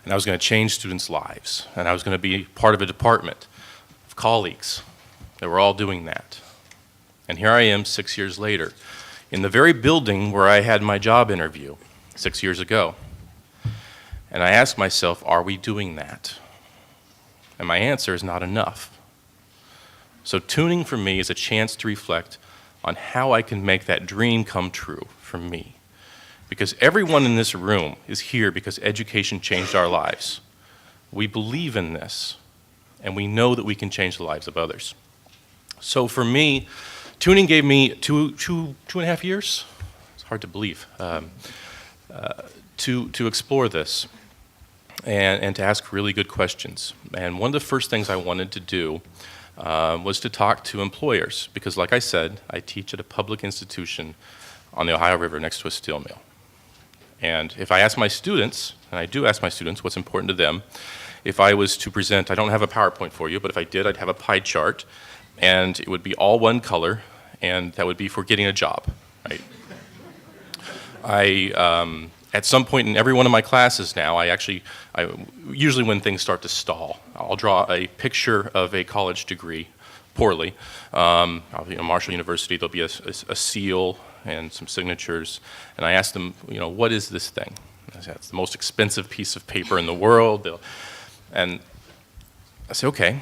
And I was going to change students' lives, and I was going to be part of a department of colleagues that were all doing that. And here I am 6 years later, in the very building where I had my job interview 6 years ago. And I asked myself, are we doing that? And my answer is not enough. So tuning for me is a chance to reflect on how I can make that dream come true for me. Because everyone in this room is here because education changed our lives. We believe in this, and we know that we can change the lives of others. So for me, tuning gave me two and a half years, it's hard to believe, to explore this and to ask really good questions. And one of the first things I wanted to do was to talk to employers, because like I said, I teach at a public institution on the Ohio River next to a steel mill. And if I ask my students, and I do ask my students what's important to them, if I was to present, I don't have a PowerPoint for you, but if I did, I'd have a pie chart, and it would be all one color, and that would be for getting a job, right? At some point in every one of my classes now, I usually when things start to stall, I'll draw a picture of a college degree, poorly. Marshall University, there'll be a seal and some signatures, and I ask them, what is this thing? I say, it's the most expensive piece of paper in the world. And I say, okay,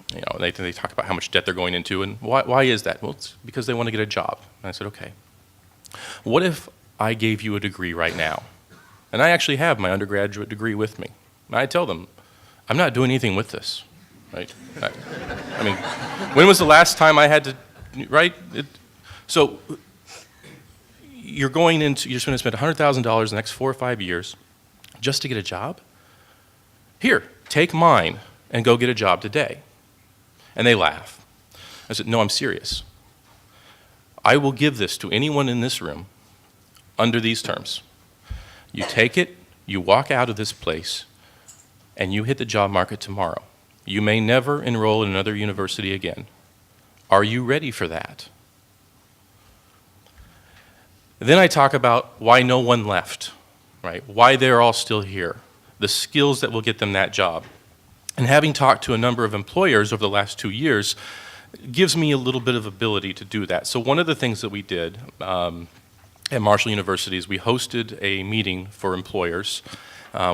They talk about how much debt they're going into, and why is that? Well, it's because they want to get a job. And I said, okay, what if I gave you a degree right now? And I actually have my undergraduate degree with me. And I tell them, I'm not doing anything with this, right? I mean, when was the last time I had to, right? So you're going to spend $100,000 the next 4 or 5 years just to get a job? Here, take mine and go get a job today. And they laugh. I said, no, I'm serious. I will give this to anyone in this room under these terms. You take it, you walk out of this place, and you hit the job market tomorrow. You may never enroll in another university again. Are you ready for that? Then I talk about why no one left, right? Why they're all still here, the skills that will get them that job. And having talked to a number of employers over the last 2 years gives me a little bit of ability to do that. So one of the things that we did at Marshall University is we hosted a meeting for employers.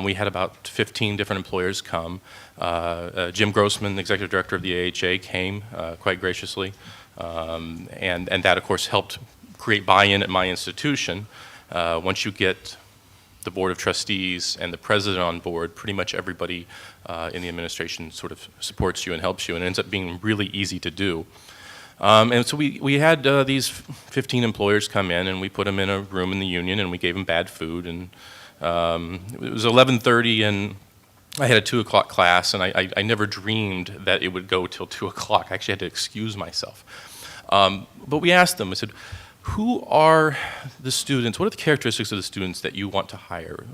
We had about 15 different employers come. Jim Grossman, the executive director of the AHA, came quite graciously. And that, of course, helped create buy-in at my institution. Once you get the board of trustees and the president on board, pretty much everybody in the administration sort of supports you and helps you, and it ends up being really easy to do. And so we had these 15 employers come in, and we put them in a room in the union, and we gave them bad food, and it was 11:30, and I had a 2 o'clock class, and I never dreamed that it would go till 2 o'clock. I actually had to excuse myself. But we asked them, I said, who are the students, what are the characteristics of the students that you want to hire?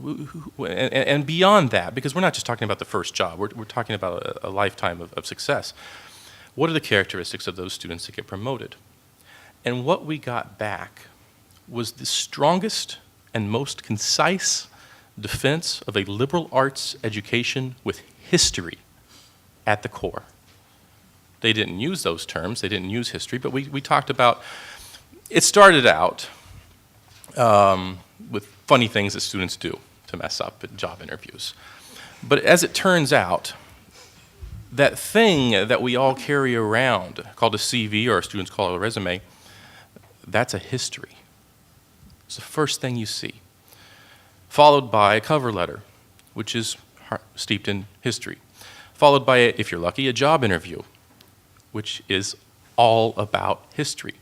And beyond that, because we're not just talking about the first job, we're talking about a lifetime of success. What are the characteristics of those students that get promoted? And what we got back was the strongest and most concise defense of a liberal arts education with history at the core. They didn't use those terms, they didn't use history, but we talked about. It started out with funny things that students do to mess up at job interviews. But as it turns out, that thing that we all carry around, called a CV, or our students call it a resume, that's a history. It's the first thing you see. Followed by a cover letter, which is steeped in history. Followed by, if you're lucky, a job interview, which is all about history.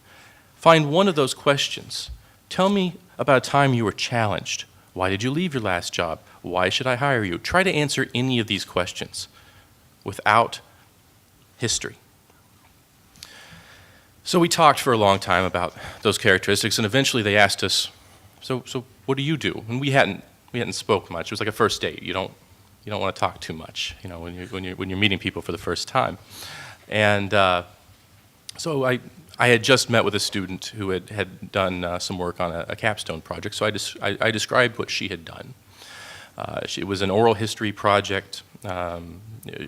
Find one of those questions. Tell me about a time you were challenged. Why did you leave your last job? Why should I hire you? Try to answer any of these questions without history. So we talked for a long time about those characteristics, and eventually they asked us, so what do you do? And we hadn't spoke much. It was like a first date. You don't want to talk too much, when you're meeting people for the first time. And so I had just met with a student who had done some work on a capstone project, so I described what she had done. It was an oral history project.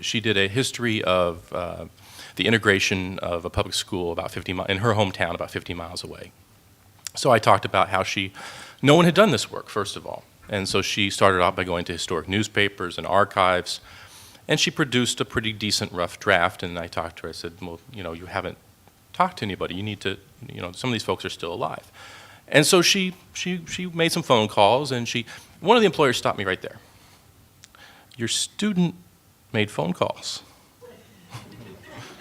She did a history of the integration of a public school in her hometown about 50 miles away. So I talked about how no one had done this work, first of all. And so she started out by going to historic newspapers and archives, and she produced a pretty decent rough draft, and I talked to her, I said, well, you haven't talked to anybody. You need to, some of these folks are still alive. And so she made some phone calls, and one of the employers stopped me right there. Your student made phone calls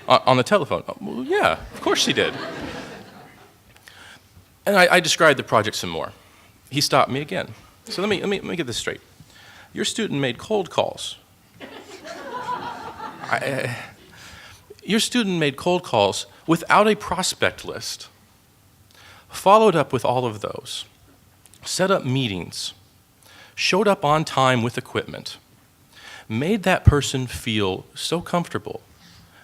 on the telephone. Oh, well, yeah, of course she did. And I described the project some more. He stopped me again. So let me get this straight. Your student made cold calls. Your student made cold calls without a prospect list, followed up with all of those, set up meetings, showed up on time with equipment, made that person feel so comfortable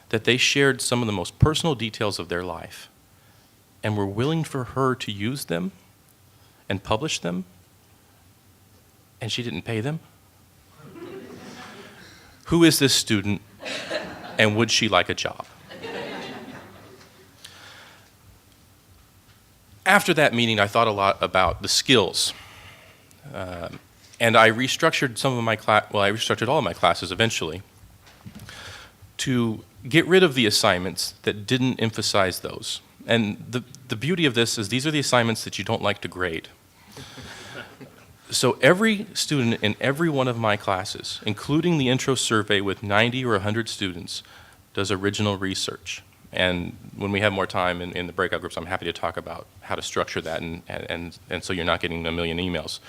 that they shared some of the most personal details of their life and were willing for her to use them and publish them, and she didn't pay them? Who is this student, and would she like a job? After that meeting, I thought a lot about the skills. And I restructured I restructured all of my classes eventually to get rid of the assignments that didn't emphasize those. And the beauty of this is these are the assignments that you don't like to grade. So every student in every one of my classes, including the intro survey with 90 or 100 students, does original research. And when we have more time in the breakout groups, I'm happy to talk about how to structure that and so you're not getting a million emails.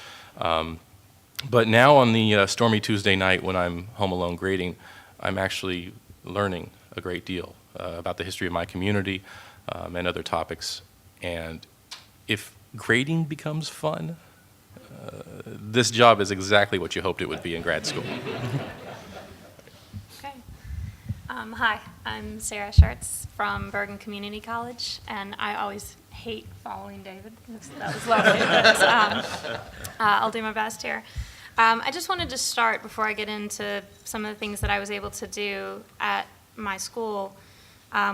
But now on the stormy Tuesday night when I'm home alone grading, I'm actually learning a great deal about the history of my community and other topics. And if grading becomes fun, this job is exactly what you hoped it would be in grad school. Okay. Hi, I'm Sarah Shurts from Bergen Community College, and I always hate following David. That was lovely, but I'll do my best here. I just wanted to start before I get into some of the things that I was able to do at my school,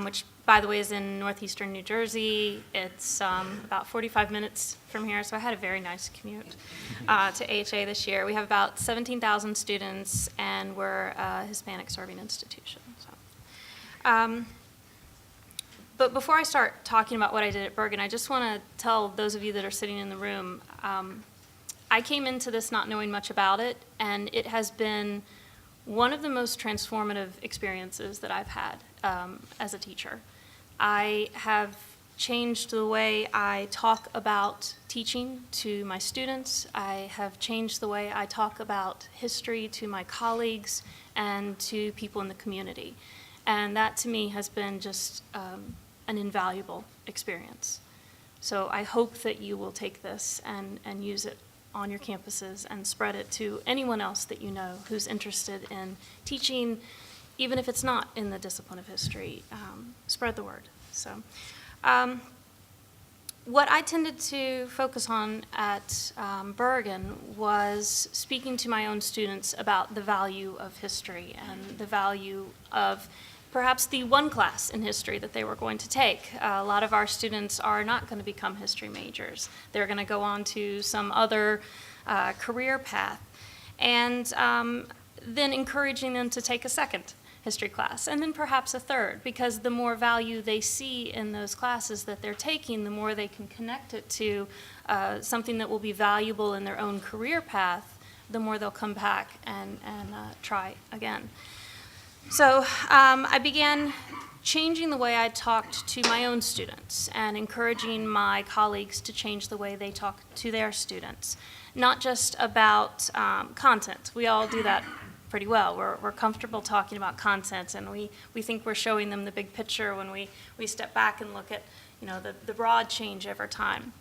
which, by the way, is in northeastern New Jersey. It's about 45 minutes from here, so I had a very nice commute to AHA this year. We have about 17,000 students, and we're a Hispanic serving institution. So. But before I start talking about what I did at Bergen, I just want to tell those of you that are sitting in the room, I came into this not knowing much about it, and it has been one of the most transformative experiences that I've had as a teacher. I have changed the way I talk about teaching to my students. I have changed the way I talk about history to my colleagues and to people in the community. And that, to me, has been just an invaluable experience. So I hope that you will take this and use it on your campuses and spread it to anyone else that you know who's interested in teaching, even if it's not in the discipline of history. Spread the word. So what I tended to focus on at Bergen was speaking to my own students about the value of history and the value of perhaps the one class in history that they were going to take. A lot of our students are not going to become history majors. They're going to go on to some other career path. And then encouraging them to take a second history class, and then perhaps a third, because the more value they see in those classes that they're taking, the more they can connect it to something that will be valuable in their own career path, the more they'll come back and try again. So I began changing the way I talked to my own students and encouraging my colleagues to change the way they talk to their students. Not just about content. We all do that pretty well. We're comfortable talking about content, and we think we're showing them the big picture when we step back and look at the broad change over time.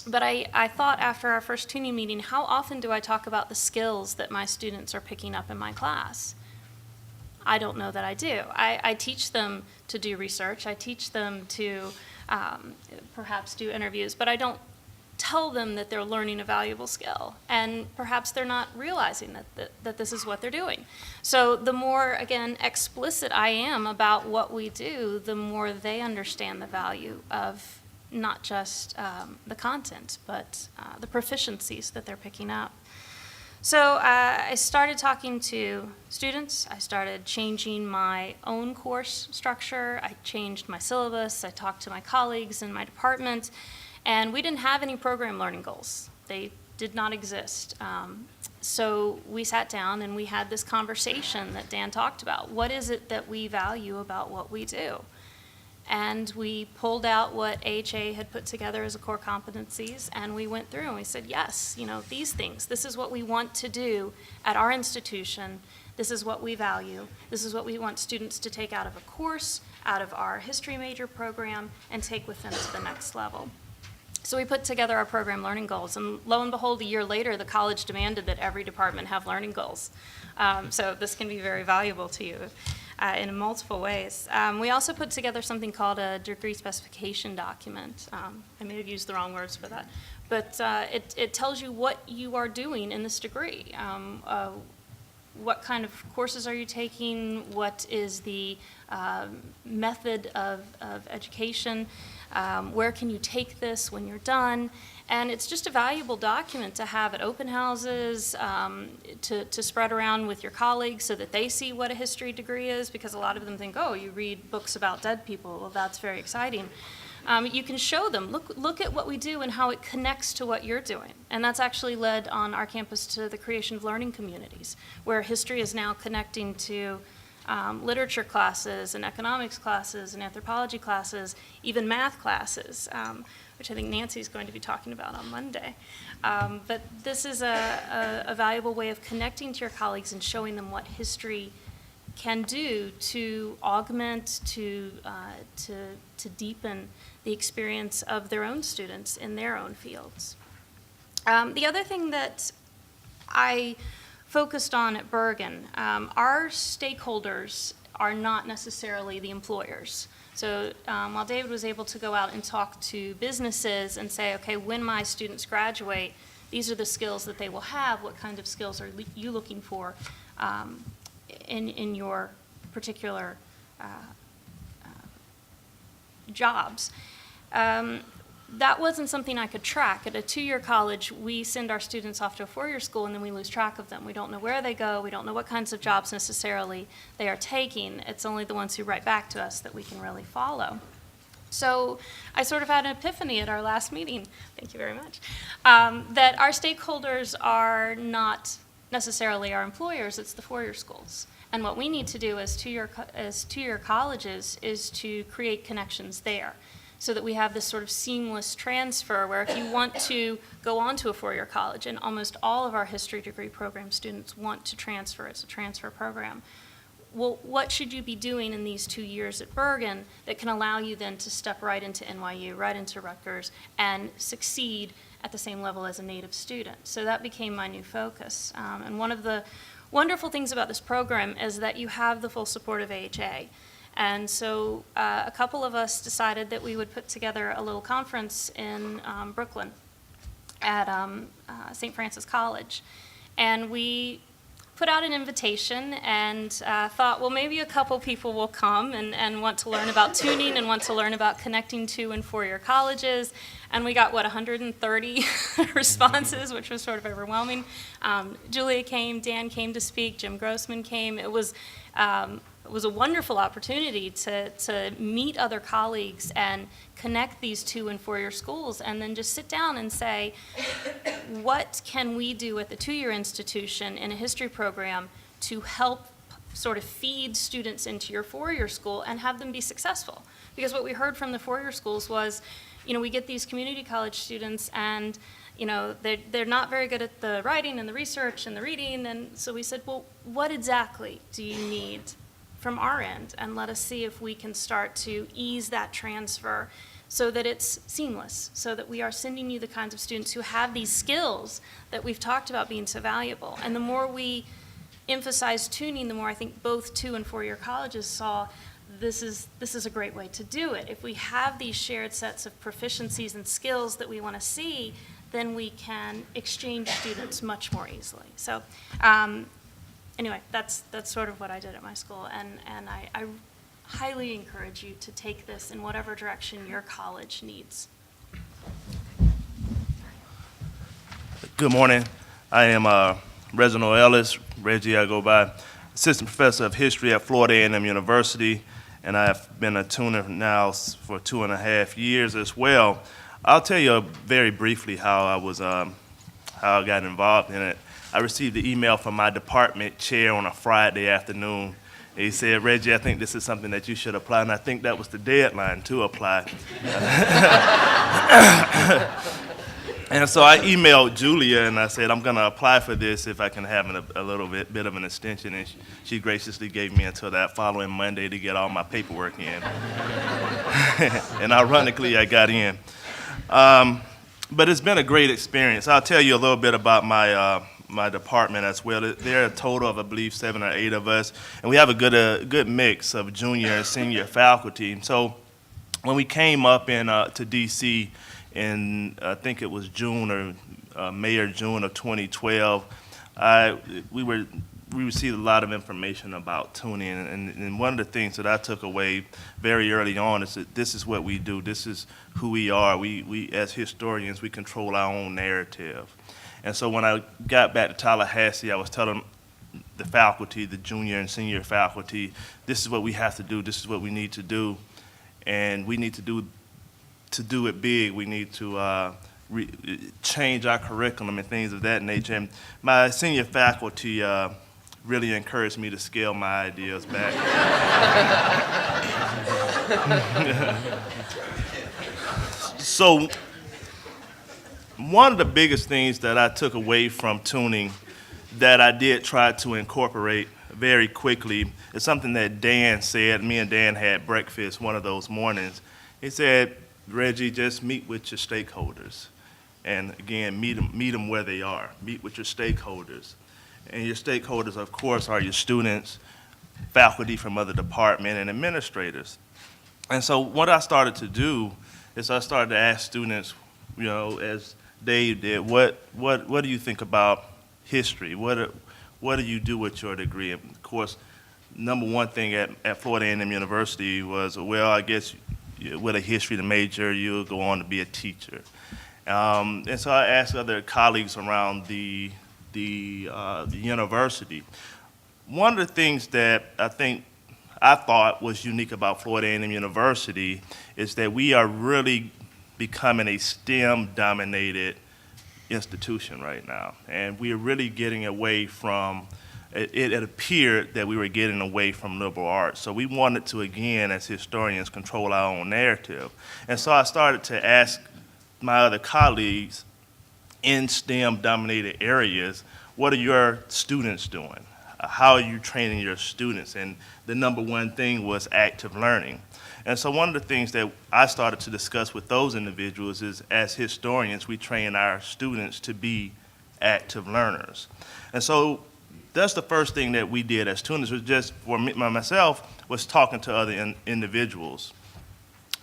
But I thought after our first tuning meeting, how often do I talk about the skills that my students are picking up in my class? I don't know that I do. I teach them to do research. I teach them to perhaps do interviews, but I don't tell them that they're learning a valuable skill. And perhaps they're not realizing that this is what they're doing. So the more, again, explicit I am about what we do, the more they understand the value of not just the content, but the proficiencies that they're picking up. So I started talking to students. I started changing my own course structure. I changed my syllabus. I talked to my colleagues in my department. And we didn't have any program learning goals. They did not exist. So we sat down and we had this conversation that Dan talked about. What is it that we value about what we do? And we pulled out what AHA had put together as a core competencies, and we went through and we said, yes, these things, this is what we want to do at our institution. This is what we value. This is what we want students to take out of a course, out of our history major program, and take with them to the next level. So we put together our program learning goals, and lo and behold, a year later, the college demanded that every department have learning goals. So this can be very valuable to you in multiple ways. We also put together something called a degree specification document. I may have used the wrong words for that, but it tells you what you are doing in this degree. what kind of courses are you taking? What is the method of education? Where can you take this when you're done? And it's just a valuable document to have at open houses, to spread around with your colleagues so that they see what a history degree is, because a lot of them think, oh, you read books about dead people. Well, that's very exciting. You can show them, look at what we do and how it connects to what you're doing. And that's actually led on our campus to the creation of learning communities, where history is now connecting to literature classes and economics classes and anthropology classes, even math classes, which I think Nancy's going to be talking about on Monday. But this is a valuable way of connecting to your colleagues and showing them what history can do to augment, to deepen the experience of their own students in their own fields. The other thing that I focused on at Bergen, our stakeholders are not necessarily the employers. So while David was able to go out and talk to businesses and say, okay, when my students graduate, these are the skills that they will have, what kind of skills are you looking for in your particular jobs. That wasn't something I could track. At a two-year college, we send our students off to a four-year school and then we lose track of them. We don't know where they go. We don't know what kinds of jobs necessarily they are taking. It's only the ones who write back to us that we can really follow. So I sort of had an epiphany at our last meeting, thank you very much, that our stakeholders are not necessarily our employers, it's the four-year schools. And what we need to do as two-year colleges is to create connections there, so that we have this sort of seamless transfer where if you want to go on to a four-year college, and almost all of our history degree program students want to transfer, it's a transfer program. Well, what should you be doing in these 2 years at Bergen that can allow you then to step right into NYU, right into Rutgers, and succeed at the same level as a native student? So that became my new focus. And one of the wonderful things about this program is that you have the full support of AHA. And so a couple of us decided that we would put together a little conference in Brooklyn at St. Francis College. And we put out an invitation and thought, well, maybe a couple people will come and want to learn about tuning and want to learn about connecting to and four-year colleges. And we got, 130 responses, which was sort of overwhelming. Julia came, Dan came to speak, Jim Grossman came. It was a wonderful opportunity to meet other colleagues and connect these two and four-year schools, and then just sit down and say, what can we do at the two-year institution in a history program to help sort of feed students into your four-year school and have them be successful? Because what we heard from the four-year schools was, we get these community college students and they're not very good at the writing and the research and the reading, and so we said, well, what exactly do you need from our end, and let us see if we can start to ease that transfer so that it's seamless, so that we are sending you the kinds of students who have these skills that we've talked about being so valuable. And the more we emphasize tuning, the more I think both two- and four-year colleges saw this is a great way to do it. If we have these shared sets of proficiencies and skills that we want to see, then we can exchange students much more easily. So anyway, that's sort of what I did at my school, and I highly encourage you to take this in whatever direction your college needs. Good morning. I am Reginald Ellis, Reggie I go by, Assistant Professor of History at Florida A&M University, and I've been a tuner now for 2.5 years as well. I'll tell you very briefly how I got involved in it. I received an email from my department chair on a Friday afternoon. He said, Reggie, I think this is something that you should apply, and I think that was the deadline to apply. And so I emailed Julia and I said, I'm going to apply for this if I can have a little bit of an extension, and she graciously gave me until that following Monday to get all my paperwork in. And ironically, I got in. But it's been a great experience. I'll tell you a little bit about my department as well. There are a total of, I believe, 7 or 8 of us, and we have a good mix of junior and senior faculty. So when we came up to DC in, I think it was June or May or June of 2012, we were we received a lot of information about tuning, and one of the things that I took away very early on is that this is what we do. This is who we are. We as historians, we control our own narrative. And so when I got back to Tallahassee, I was telling the faculty, the junior and senior faculty, this is what we have to do. This is what we need to do, and we need to do it big. We need to change our curriculum and things of that nature. And my senior faculty really encouraged me to scale my ideas back. So one of the biggest things that I took away from tuning that I did try to incorporate very quickly is something that Dan said. Me and Dan had breakfast one of those mornings. He said, Reggie, just meet with your stakeholders. And again, meet them where they are. Meet with your stakeholders. And your stakeholders, of course, are your students, faculty from other departments, and administrators. And so what I started to do is I started to ask students, you know, as Dave did, what do you think about history? What do you do with your degree? And of course, number one thing at Florida A&M University was, well, I guess with a history major, you'll go on to be a teacher. And so I asked other colleagues around the university. One of the things that I thought was unique about Florida A&M University is that we are really becoming a STEM-dominated institution right now, and we are really getting away from. It appeared that we were getting away from liberal arts. So we wanted to, again, as historians, control our own narrative. And so I started to ask my other colleagues in STEM-dominated areas, what are your students doing? How are you training your students? And the number one thing was active learning. And so one of the things that I started to discuss with those individuals is, as historians, we train our students to be active learners. And so that's the first thing that we did as students, was just for me, myself, was talking to other individuals.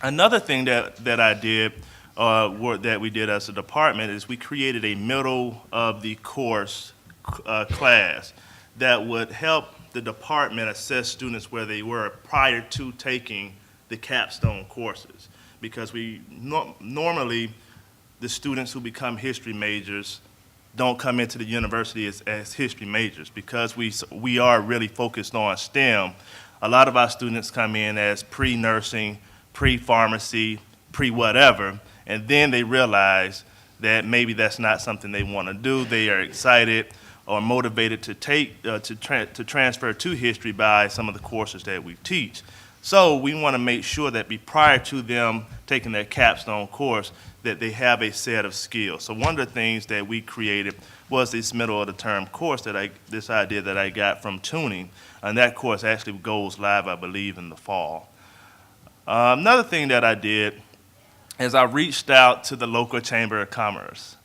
Another thing that I did, that we did as a department, is we created a middle of the course class that would help the department assess students where they were prior to taking the capstone courses. Because we normally, the students who become history majors don't come into the university as history majors. Because we are really focused on STEM, a lot of our students come in as pre-nursing, pre-pharmacy, pre-whatever, and then they realize that maybe that's not something they want to do. They are excited or motivated to take to transfer to history by some of the courses that we teach. So we want to make sure that prior to them taking their capstone course, that they have a set of skills. So one of the things that we created was this middle of the term course this idea that I got from tuning, and that course actually goes live, I believe, in the fall. Another thing that I did is I reached out to the local Chamber of Commerce,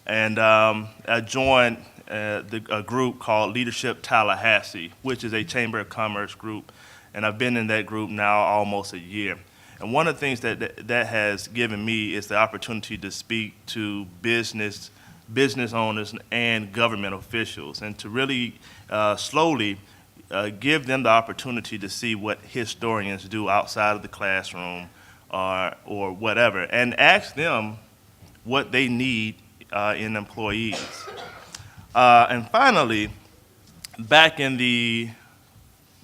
and I joined a group called Leadership Tallahassee, which is a Chamber of Commerce group, and I've been in that group now almost a year. And one of the things that has given me is the opportunity to speak to business owners and government officials, and to really slowly give them the opportunity to see what historians do outside of the classroom or whatever, and ask them what they need in employees. And finally, back in the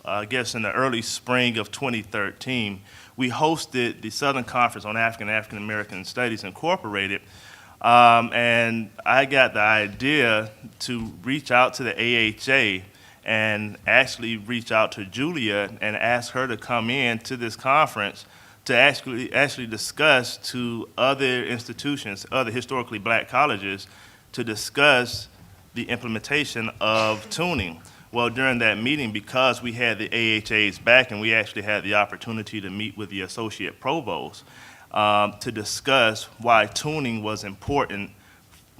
early spring of 2013, we hosted the Southern Conference on African American Studies Incorporated, and I got the idea to reach out to the AHA and actually reach out to Julia and ask her to come in to this conference to actually discuss to other institutions, other historically black colleges, to discuss the implementation of tuning. Well, during that meeting, because we had the AHA's back, and we actually had the opportunity to meet with the associate provost to discuss why tuning was important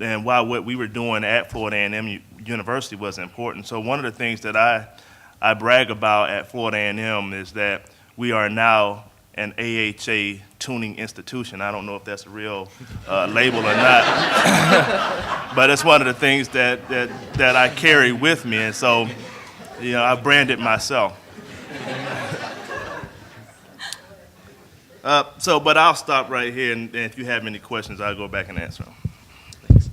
and why what we were doing at Florida A&M University was important. So one of the things that I brag about at Florida A&M is that we are now an AHA tuning institution. I don't know if that's a real label or not. but it's one of the things that I carry with me, and so, I brand it myself. But I'll stop right here, and if you have any questions, I'll go back and answer them. Thanks.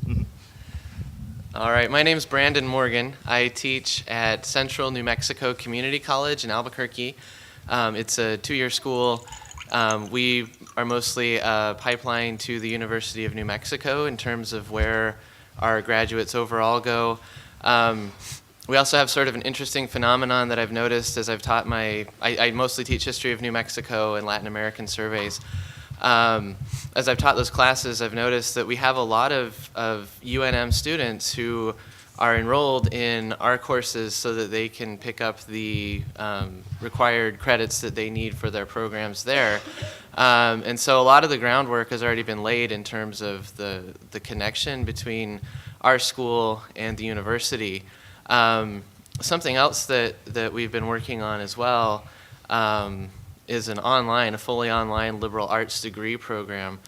All right, my name's Brandon Morgan. I teach at Central New Mexico Community College in Albuquerque. It's a 2-year school. We are mostly a pipeline to the University of New Mexico in terms of where our graduates overall go. We also have sort of an interesting phenomenon that I've noticed as I've taught I mostly teach history of New Mexico and Latin American surveys. As I've taught those classes, I've noticed that we have a lot of UNM students who are enrolled in our courses so that they can pick up the required credits that they need for their programs there. And so a lot of the groundwork has already been laid in terms of the connection between our school and the university. Something else that we've been working on as well is a fully online liberal arts degree program.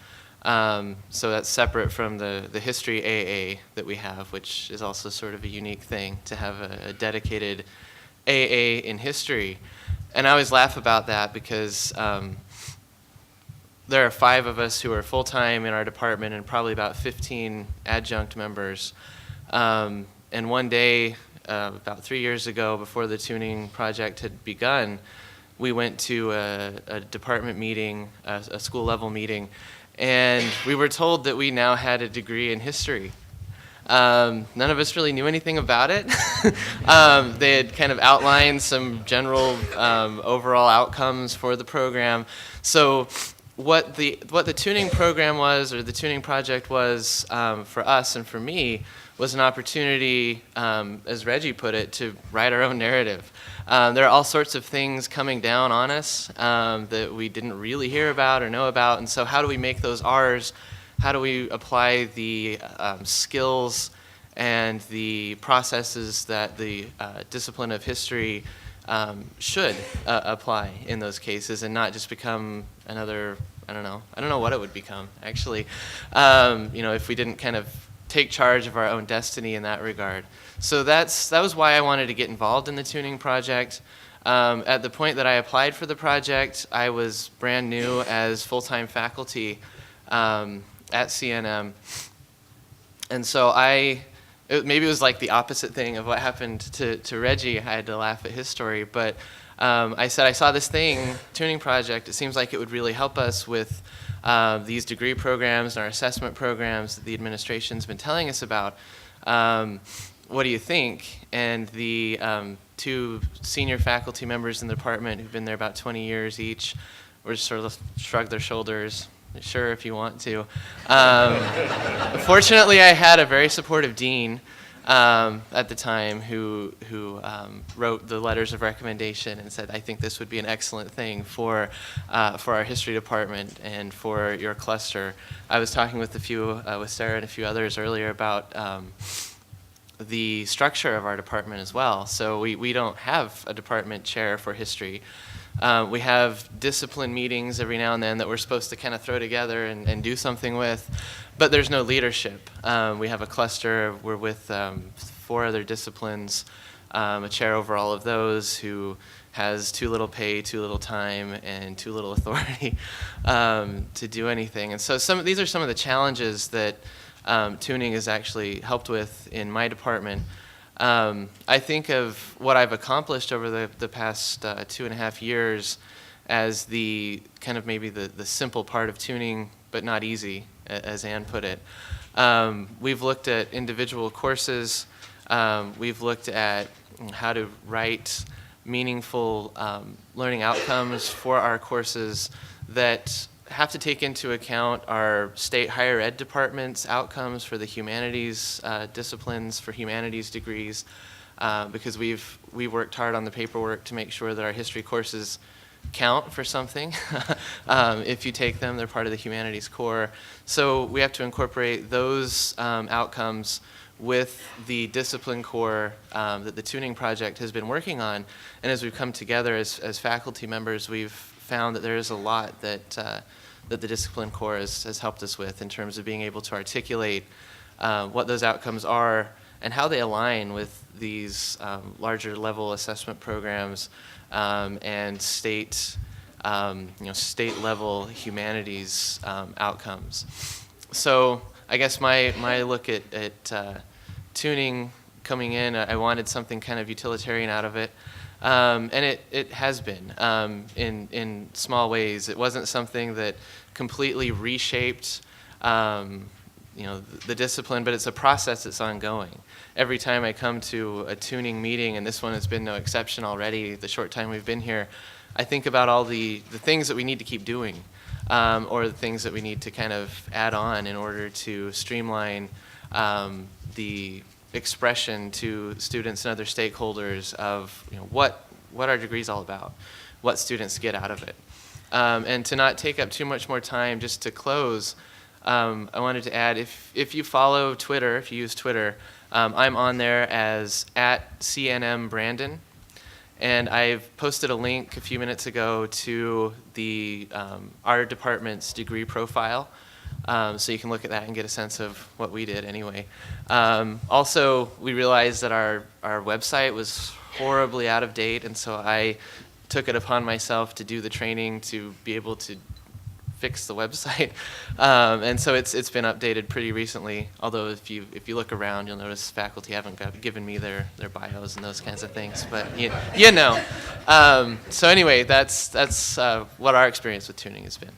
So that's separate from the history AA that we have, which is also sort of a unique thing to have a dedicated AA in history. And I always laugh about that because there are 5 of us who are full-time in our department and probably about 15 adjunct members. And one day, about 3 years ago, before the tuning project had begun, we went to a department meeting, a school level meeting, and we were told that we now had a degree in history. None of us really knew anything about it. They had kind of outlined some general overall outcomes for the program. So what the tuning program was, or the tuning project was, for us and for me, was an opportunity, as Reggie put it, to write our own narrative. There are all sorts of things coming down on us that we didn't really hear about or know about, and so how do we make those ours? How do we apply the skills and the processes that the discipline of history should apply in those cases, and not just become another, I don't know what it would become, actually, if we didn't kind of take charge of our own destiny in that regard. So that was why I wanted to get involved in the tuning project. At the point that I applied for the project, I was brand new as full-time faculty at CNM. And so maybe it was like the opposite thing of what happened to Reggie. I had to laugh at his story, but I said, I saw this tuning project. It seems like it would really help us with these degree programs and our assessment programs that the administration's been telling us about. What do you think? And the 2 senior faculty members in the department who've been there about 20 years each were just sort of shrugged their shoulders. Sure, if you want to. Fortunately, I had a very supportive dean at the time who wrote the letters of recommendation and said, I think this would be an excellent thing for our history department and for your cluster. I was talking with Sarah and a few others earlier about the structure of our department as well. So we don't have a department chair for history. We have discipline meetings every now and then that we're supposed to kind of throw together and do something with, but there's no leadership. We have a cluster. We're with 4 other disciplines, a chair over all of those who has too little pay, too little time, and too little authority to do anything. And so these are some of the challenges that tuning has actually helped with in my department. I think of what I've accomplished over the past 2.5 years as the kind of maybe the simple part of tuning, but not easy, as Ann put it. We've looked at individual courses. We've looked at how to write meaningful learning outcomes for our courses that have to take into account our state higher ed department's outcomes for the humanities disciplines, for humanities degrees, because we worked hard on the paperwork to make sure that our history courses count for something. If you take them, they're part of the humanities core. So we have to incorporate those outcomes with the discipline core that the tuning project has been working on. And as we've come together as faculty members, we've found that there is a lot that the discipline core has helped us with in terms of being able to articulate what those outcomes are, and how they align with these larger level assessment programs and state level humanities outcomes. So I guess my look at tuning coming in, I wanted something kind of utilitarian out of it. And it has been in small ways. It wasn't something that completely reshaped the discipline, but it's a process that's ongoing. Every time I come to a tuning meeting, and this one has been no exception already, the short time we've been here, I think about all the things that we need to keep doing, or the things that we need to kind of add on in order to streamline the expression to students and other stakeholders of what our degree is all about, what students get out of it. And to not take up too much more time, just to close, I wanted to add, if you follow Twitter, if you use Twitter, I'm on there as @CNMBrandon, and I've posted a link a few minutes ago to the our department's degree profile, so you can look at that and get a sense of what we did anyway. Also, we realized that our website was horribly out of date, and so I took it upon myself to do the training to be able to fix the website, and so it's been updated pretty recently. Although if you look around, you'll notice faculty haven't given me their bios and those kinds of things. But you know, so anyway, that's what our experience with tuning has been.